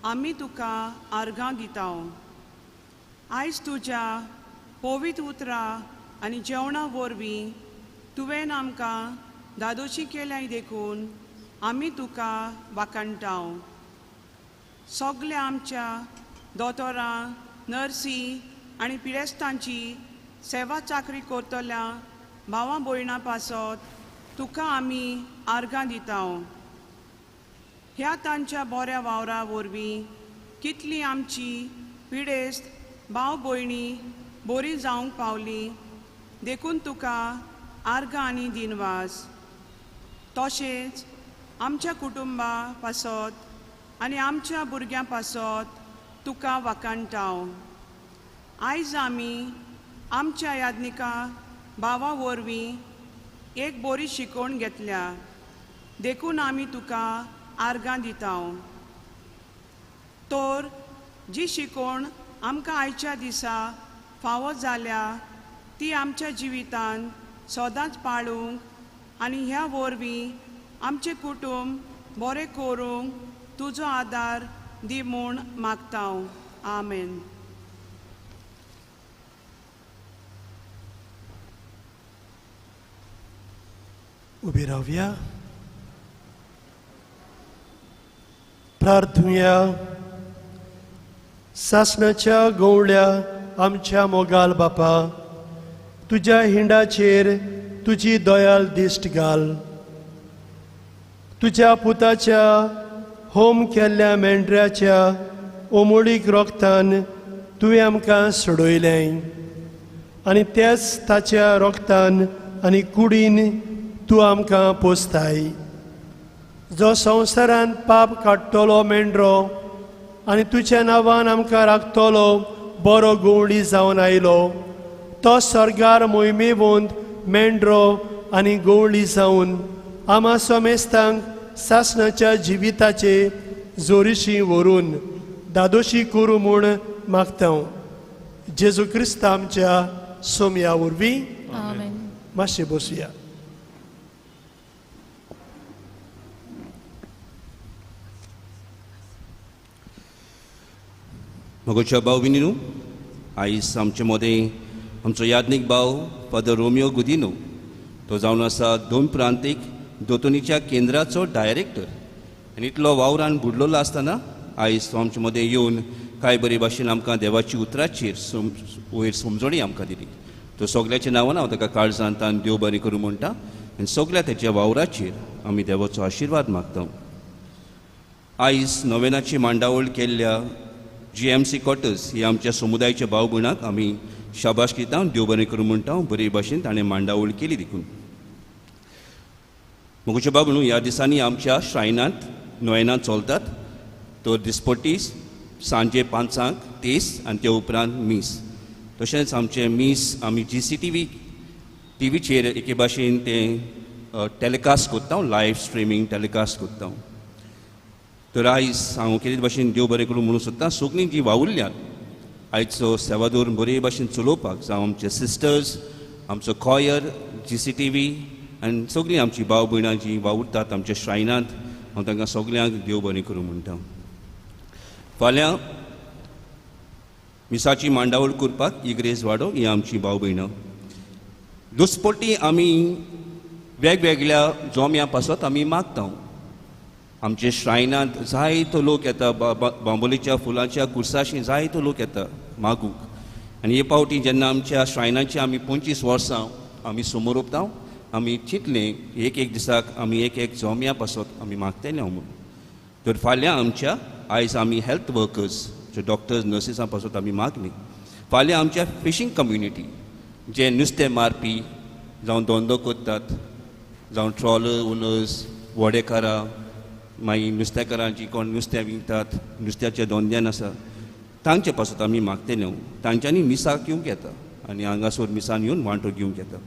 आमी तुका आर्गां दितां. आयज तुज्या पवित्र उतरां आनी जेवणा वरवीं तुवें आमकां दादोशी केल्याय देखून आमी तुका वाखाणटां. सगल्या आमच्या दोतोरां, नर्सी आनी पिडेस्तांची सेवा चाकरी करतल्या भावां भयणां पासत तुका आमी आर्गां दितां. ह्या तांच्या बऱ्या वावरा वरवीं कितली आमची पिडेस्त भाव भयणी बरी जावंक पावली देखून तुका आर्गां आनी दिनवास. तशेंच आमच्या कुटुंबा पासत आनी आमच्या भुरग्यां पासत तुका वाखाणटां. आयज आमी आमच्या याज्ञिका भावा वरवीं एक बरी शिकवण घेतल्या देखून आमी तुका आर्गां दितां. तर जी शिकवण आमकां आयच्या दिसा फावो जाल्या ती आमच्या जिवितान सदांच पाळूंक आनी ह्या वरवीं आमचें कुटुंब बरें करूंक तुजो आदार दी म्हूण मागतां. आमेन. उबी रावया. प्रार्थुया. सासणाच्या गवळ्या आमच्या मोगाल बापा, तुज्या हिंडाचेर तुजी दयाल दिश्ट घाल. तुज्या पुताच्या होम केल्ल्या मेंढऱ्याच्या ओमोडीक रोगतान तुवें आमकां सोडयलें आनी तेच ताच्या रोगतान आनी कुडीन तूं आमकां पोसताय. जो संवसारांत पाप काडटलो मेंढरो आनी तुज्या नांवान आमकां राखतलो बरो गवळी जावन आयलो, तो स्वर्गार मोहिमेवंत मेंढरो आनी गवळी जावन आमा समेस्तांक सासणाच्या जिविताचे जोरिशी व्हरून दादोशी करूं म्हूण मागतां. जेजू क्रिस्त आमच्या सोम्या वरवीं. आमेन. मातशें बसुया. मोगोच्या भाव भयणीनो, आयज आमचे मदें आमचो याज्ञीक भाव फादर रोमियो गुदिनो, तो जावन आसा 2 प्रांतीक दोतोनीच्या केंद्राचो डायरेक्टर आनी इतलो वावरान बुडलोलो आसतना आयज तो आमचे मदें येवन कांय बरे भाशेन आमकां देवाची उतराचेर वयर समजणी आमकां दिली. तो सगल्याच्या नांवान हांव ताका काळजांतान देव बरें करूं म्हणटा आनी सगल्या तेच्या वावराचेर आमी देवाचो आशिर्वाद मागता. आयज नोवेनाची मांडावळ केल्ल्या GMC क्वॉर्टर्स ही आमच्या समुदायाच्या भाव भयणांक आमी शाबाश दिता, देव बरें करूं म्हणटा. बरे भाशेन ताणें मांडावळ केली देखून. मोगोचे भाव भयणू, ह्या दिसांनी आमच्या श्रायनांत नोवेना चलतात. तो दिसपट्टी सांजे 5 तेस आनी ते उपरांत मीस. तशेंच आमचे मीस आमी टीव्हीचेर एके भाशेन ते टॅलिकास्ट कोत्ता, लायव्ह स्ट्रिमींग टॅलिकास्ट कोत्ता. तर आयज हांव कितें भाशेन देव बरें करूं म्हणूं सोदतां. सगळीं जीं वावुरल्यात आयचो सेवादोर बरे भाशेन चलोवपाक, जावं आमचे सिस्टर्स, आमचो कॉयर, GCTV आनी सगळीं आमची भाव भयणां जीं वावुरतात आमच्या श्रायनांत, हांव तांकां सगल्यांक देव बरें करूं म्हणटा. फाल्यां मिसाची मांडावळ करपाक इग्रेज वाडो ही आमची भाव भयणां. दुसपटी आमी वेगवेगळ्या जोम्यां पासत आमी मागता. आमचे श्रायनांत जायतो लोक येता, बांबोलीच्या फुलांच्या खुर्साशी जायतो लोक येता मागूंक. आनी हे पावटी जेन्ना आमच्या श्रायनांची आमी 25 वर्सां आमी समोर ओंपता, आमी चिंतलें एक दिसाक आमी एक जोम्या पासत आमी मागतले म्हणून. तर फाल्यां आमच्या आयज आमी हेल्थ वर्कर्स, जे डॉक्टर्स, नर्सिसां पासत आमी मागली. फाल्यां आमच्या फिशींग कम्युनिटी, जे नुस्तें मारपी जावं धंदो करतात, जावं ट्रॉलर ओनर्स, वडेकारां, मागीर नुस्तेकारां जीं कोण नुस्तें विकतात, नुस्त्याच्या धंद्यान आसा, तांचे पासत आमी मागतले. तांच्यांनी मिसाक येवंक येता आनी हांगासर मिसान येवन वांटो घेवंक येता.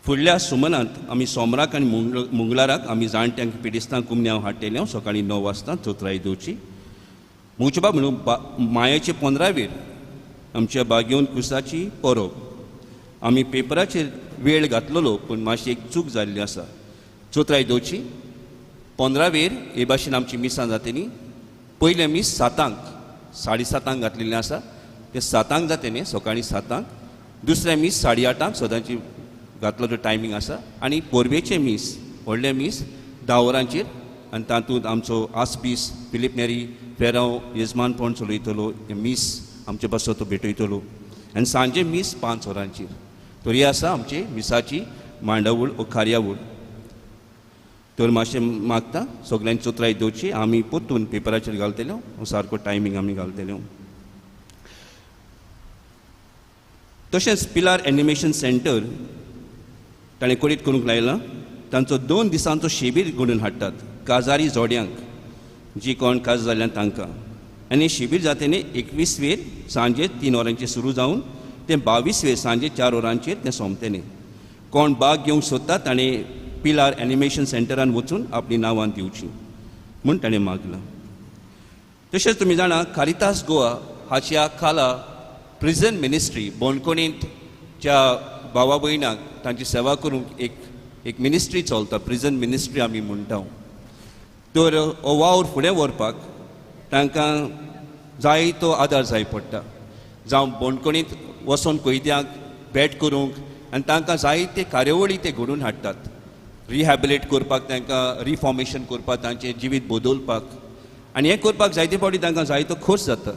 फुडल्या सुमनांत आमी सोमराक आनी मंगळाराक आमी जाणट्यांक पिडेस्तांक कुमन्यांव हाडटले सकाळीं 9 वाजता चोत्राई दोची. मुचबा म्हणून मायाचे 15वेर आमच्या बागेवन कुसाची परब. आमी पेपराचेर वेळ घातलेलो पूण मातशी एक चूक जाल्ली आसा. चोत्राय दोची 15 हे भाशेन आमची मिसां जातली. पयले मीस 7 7:30 घातलेलें आसा, ते 7 जाते न्ही सकाळीं 7. दुसरे मीस 8:30 सदांची घातलो तो टायमींग आसा. आनी पोरबेचे मीस व्हडले मीस 10 वरांचेर आनी तातूंत आमचो आस्पीस फिलीप नेरी फेरांव येजमानपण चलयतलो. मीस आमचे पासो तो भेटयतलो आनी सांजे मीस 5 वरांचेर. तर ही आसा आमची मिसाची मांडावळ ओ कार्यावळ. तर मातशें मागता सगळ्यांची चोत्राय दोवची आमी पोत्तून पेपराचेर घालतल्यो सारको टायमींग आमी घालतल्यो. तशेंच पिलार एनिमेशन सेंटर ताणें कोडीत करूंक लायलां. तांचो 2 दिसांचो शिबीर घडोवन हाडटात काजारी जोड्यांक जी कोण काज जाल्ल्यान तांकां. आनी शिबीर जाता न्ही 21 सांजे 3 वरांचेर सुरू जावन ते 22 सांजे 4 वरांचेर तें सोंपतलें. कोण भाग घेवंक सोदता ताणें पिलार एनिमेशन सेंटरान वचून आपली नांवां दिवचीं म्हूण ताणें मागलां. तशेंच तुमी जाणा कारितास गोवा हाच्या खाला प्रिजन मिनिस्ट्री बोणकोणींतच्या भावा भयणांक तांची सेवा करूंक एक मिनिस्ट्री चलता. प्रिजन मिनिस्ट्री आमी म्हणटा. तर हो वावर फुडें व्हरपाक तांकां जायतो आदार जाय पडटा. जावं बोणकोणींत वचोन कैद्यांक भेट करूंक आनी तांकां जायते कार्यावळी ते घडोवन हाडटात. रिहॅबिलेट करपाक तांकां रिफॉर्मेशन करपाक तांचें जिवीत बदलपाक आनी हें करपाक जायते फावटी तांकां जायतो खर्च जाता.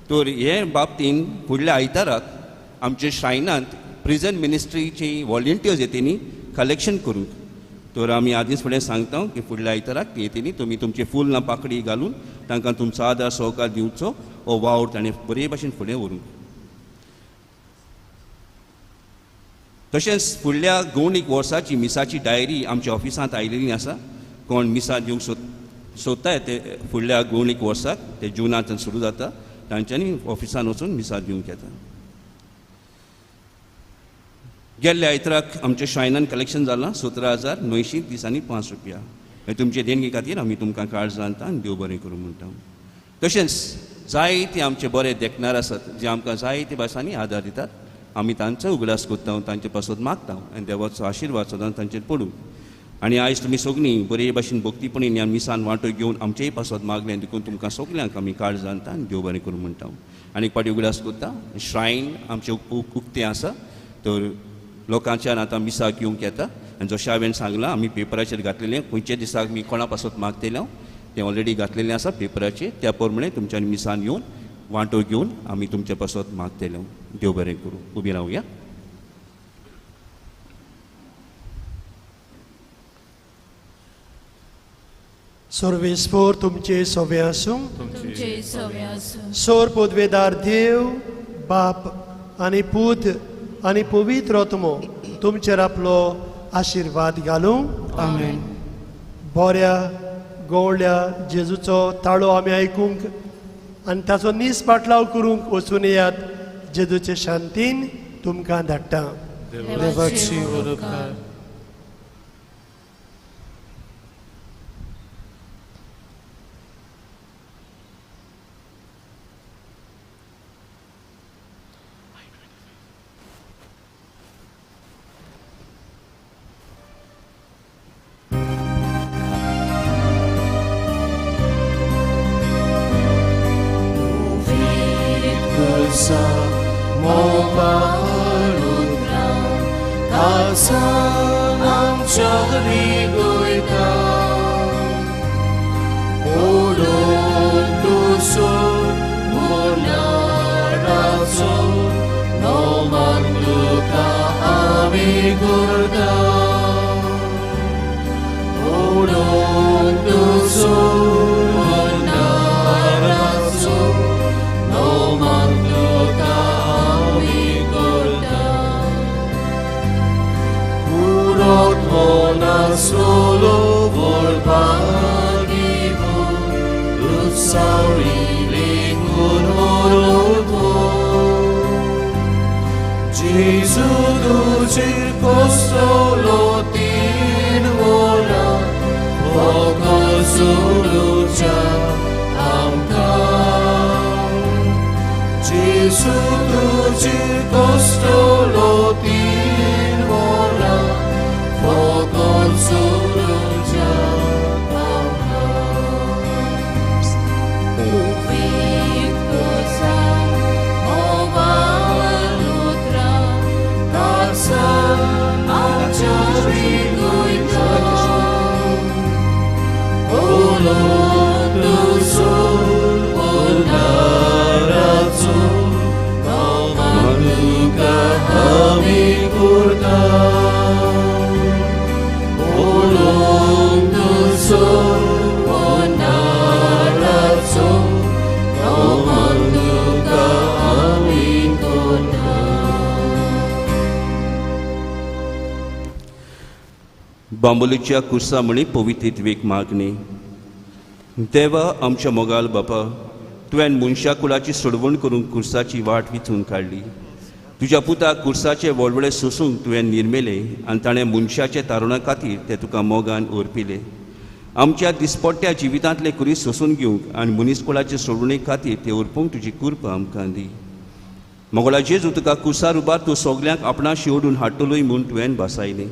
तर हे बाबतीन फुडल्या आयताराक आमच्या श्रायनांत प्रिजन मिनिस्ट्रीची वॉलंटियर्स येतली कलेक्शन करूंक. तर आमी आदींच फुडें सांगता की फुडल्या आयताराक येतली तुमी तुमचे फूल ना पाकडी घालून तांकां तुमचो आदार सहकार दिवचो. हो वावर ताणें बरे भाशेन फुडें व्हरूंक. तशेंच फुडल्या गौणीक वर्साची मिसाची डायरी आमच्या ऑफिसांत आयिल्ली आसा. कोण मिसा दिवंक सोदताय ते फुडल्या गौणीक वर्साक ते जुनांत सुरू जाता तांच्यांनी ऑफिसान वचून मिसा दिवंक येता. गेल्ल्या आयताराक आमच्या श्रायनान कलेक्शन जालां 17,930 रुपया. तुमचे देणगे खातीर आमी तुमकां कार्ड जाणटा आनी देव बरें करूं म्हणटा. तशेंच जायते आमचे बरे देखणार आसात जे आमकां जायते भासांनी आदार दितात. आमी तांचो उगडास कोत्ता तांचे पासत मागता आनी देवाचो आशिर्वाद सदां तांचेर पडूं. आनी आयज तुमी सगळीं बरे भाशेन भक्तीपणीन ह्या मिसान वांटो घेवन आमचेय पासत मागलें देखून तुमकां सगल्यांक आमी कार्ड जाणटा आनी देव बरें करूं म्हणटा. आनी एक पाटी उगडास कोत्ता श्रायन आमचें उक्तें आसा. तर लोकांच्यान आतां मिसाक येवंक येता आनी जशें हांवें सांगलां आमी पेपराचेर घातलेलें खंयच्या दिसाक मी कोणा पासत मागतलें तें ऑलरेडी घातलेलें आसा पेपराचेर. त्या प्रमाणे तुमच्यांनी मिसान येवन वांटो घेवन आमी तुमच्या पासत मागतलें. देव बरें करूं. उबी रावया. सर्वेस्पोर तुमचे सोबे आसूं. तुमचे सवे आसूं. सोर पदवेदार देव बाप आनी पूत आनी पवित्र आत्मो तुमचेर आपलो आशिर्वाद घालूं. आमेन. बऱ्या गवळ्या जेजूचो ताळो आमी आयकूंक आनी ताचो निसपाटलाव करूंक वचून येयात. जेजूचे शांतीन तुमकां धाडटा. देवाची उपकार. Jesus tuji costolo tirvona, focul surge pahas. Uvicusa, ovalutra, tarsan achariguita. Ulun dusun unaratsu, nomanuka kami kurta. Ulun dusun unaratsu, nomanuka kami kurta. बांबोलीच्या खुर्सा म्हणी पवित्रीत्वेक मागणी. देवा आमच्या मोगाल बापा, तुवें मनशा कुळाची सोडवण करून खुर्साची वाट विचून काडली. तुज्या पुताक खुर्साचे व्हडवडे सोसूंक तुवें निर्मेले आनी ताणें मनशाचे तारुणा खातीर ते तुका मोगान ओरपिले. आमच्या दिसपट्ट्या जिवितांतले खुरीस सोसून घेवंक आनी मनीसकुळाचे सोडवणे खातीर ते ओरपूंक तुजी कृपा आमकां दी. मोगळा जेजू, तुका खुर्सार उबार तूं सगल्यांक आपणाशी ओडून हाडटलोय म्हूण तुवें भासायलें.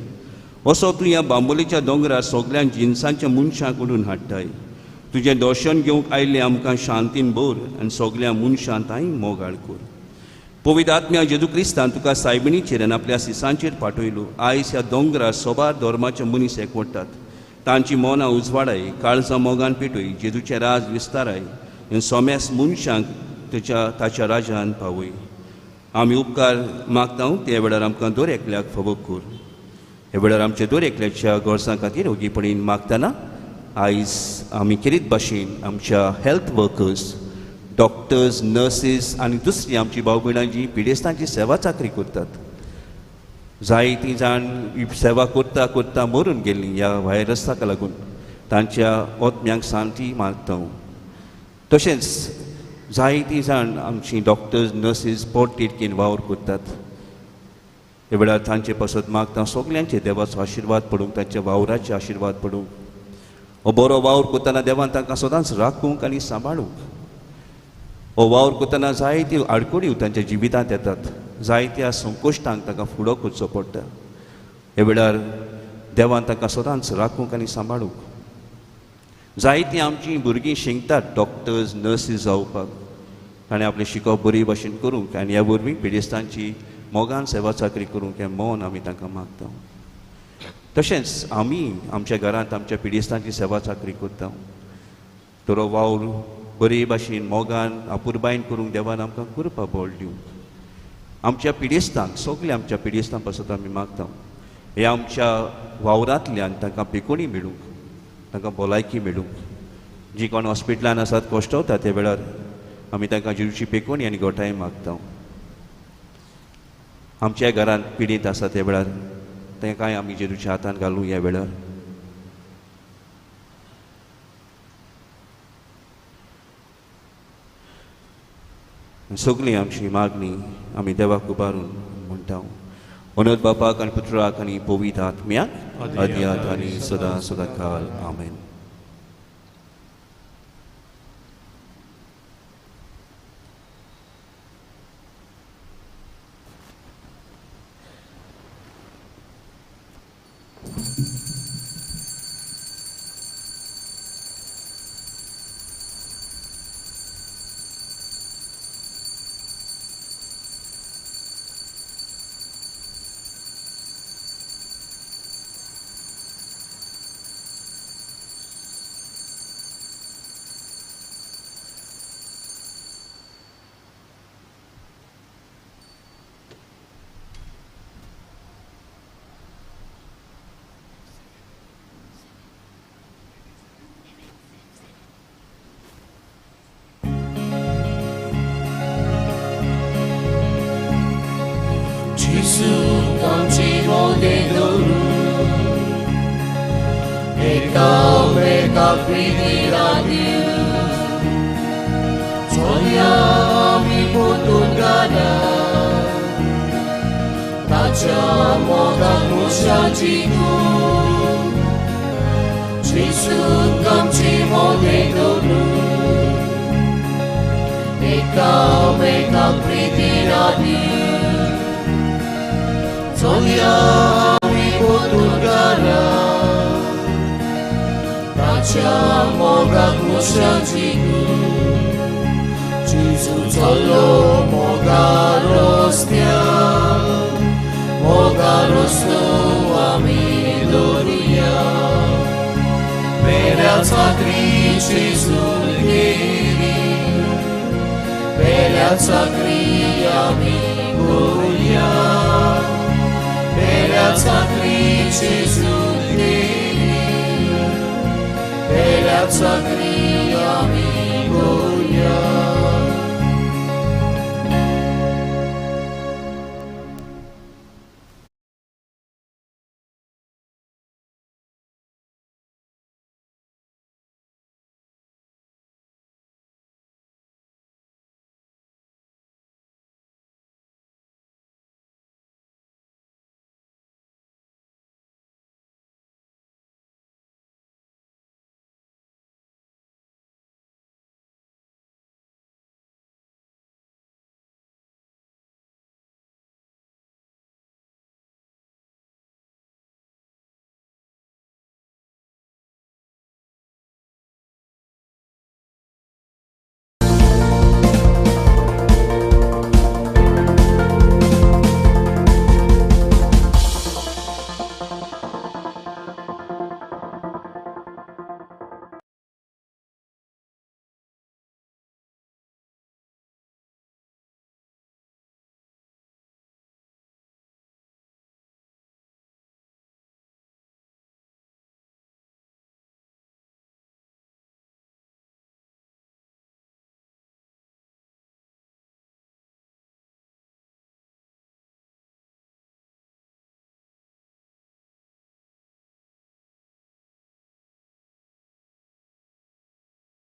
असो तूं ह्या बांबोलीच्या दोंगरार सगळ्यांक जिन्सांच्या मनशांक ओडून हाडटाय. तुजें दर्शन घेवंक आयिल्ले आमकां शांतीन भर आनी सगळ्या मनशांत मोगाळ कर. पवित्र आत्म्या जेजू क्रिस्तान तुका सायबिणीचेर आनी आपल्या सिसांचेर पाठयलो. आयज ह्या दोंगरार सोबार धर्माचे मनीस एकवटात. तांची मनां उजवाडाय, काळजां मोगान पेटय, जेजूचें राज विस्ताराय आनी सोम्यास मनशांक ताच्या राजान पावय. आमी उपकार मागता ते वेळार आमकां दर एकल्याक फावो कर. हे वेळार आमच्या दर एकल्याच्या गोरसां खातीर ओगीपणीन मागतना आयज आमी केरीत भाशेन आमच्या हेल्थ वर्कर्स, डॉक्टर्स, नर्सीस आनी दुसरी आमची भाव भयणां जी पिडेस्तांची सेवा चाकरी करतात, जायतीं जाण सेवा करता करता मरून गेल्लीं ह्या व्हायरसाक लागून, तांच्या आत्म्यांक शांती मागता. तशेंच जायतीं जाण आमची डॉक्टर्स, नर्सीस पोट तिडकीन वावर करतात. हे वेळार तांचे पासत मागता सगल्यांचे देवाचो आशिर्वाद पडूंक, तांच्या वावराचे आशिर्वाद पडूंक. हो बरो वावर करतना देवान तांकां सदांच राखूंक आनी सांबाळूंक. हो वावर करतना जायत्यो आडकोळ्यो तांच्या जिवितांत येतात, जायत्या संकोश्टांक तांकां फुडो करचो पडटा. हे वेळार देवान तांकां सदांच राखूंक आनी सांबाळूंक. जायतीं आमचीं भुरगीं शिंकतात डॉक्टर्स, नर्सीस जावपाक. ताणें आपलें शिकप बरे भाशेन करूंक आनी ह्या वरवीं पिडेस्तांची मोगान सेवा चाकरी करूंक हें मोन आमी तांकां मागता. तशेंच आमी आमच्या घरांत आमच्या पिडेस्तांची सेवा चाकरी करता. तर हो वावर बरे भाशेन मोगान आपुरबायेन करूंक देवान आमकां कृपा बळ दिवंक. आमच्या पिडेस्तांक, सगल्या आमच्या पिडेस्तां पासत आमी मागता हे आमच्या वावरांतल्यान तांकां पेकोणी मेळूंक, तांकां भलायकी मेळूंक. जीं कोण हॉस्पिटलान आसात, कश्टवतात, त्या वेळार आमी तांकां जेजूची पेकोणी आनी घोटाय मागता. आमच्या घरांत पिडीत आसा त्या वेळार तांकांय आमी जेजूच्या हातांत घालूं. ह्या वेळार सगळीं आमची मागणी आमी देवाक उबारून म्हणटा. अनंत बापाक आनी पुत्राक आनी पवित्र आत्म्याक आद्यात आनी सदां सदांकाल. आमेन. Eka प्रितीरानी चलया आमी पोतून घरा ताच्या मोगाक मुशाची जेजू चल्लो मोगा रस्त्यार मोगा रस्तो आमी दवरुया बेल्या साकरीची सूल गेली बेल्या साकरी आमी गोया बेल्या साकरीची सूल गेली बेल्या साकरी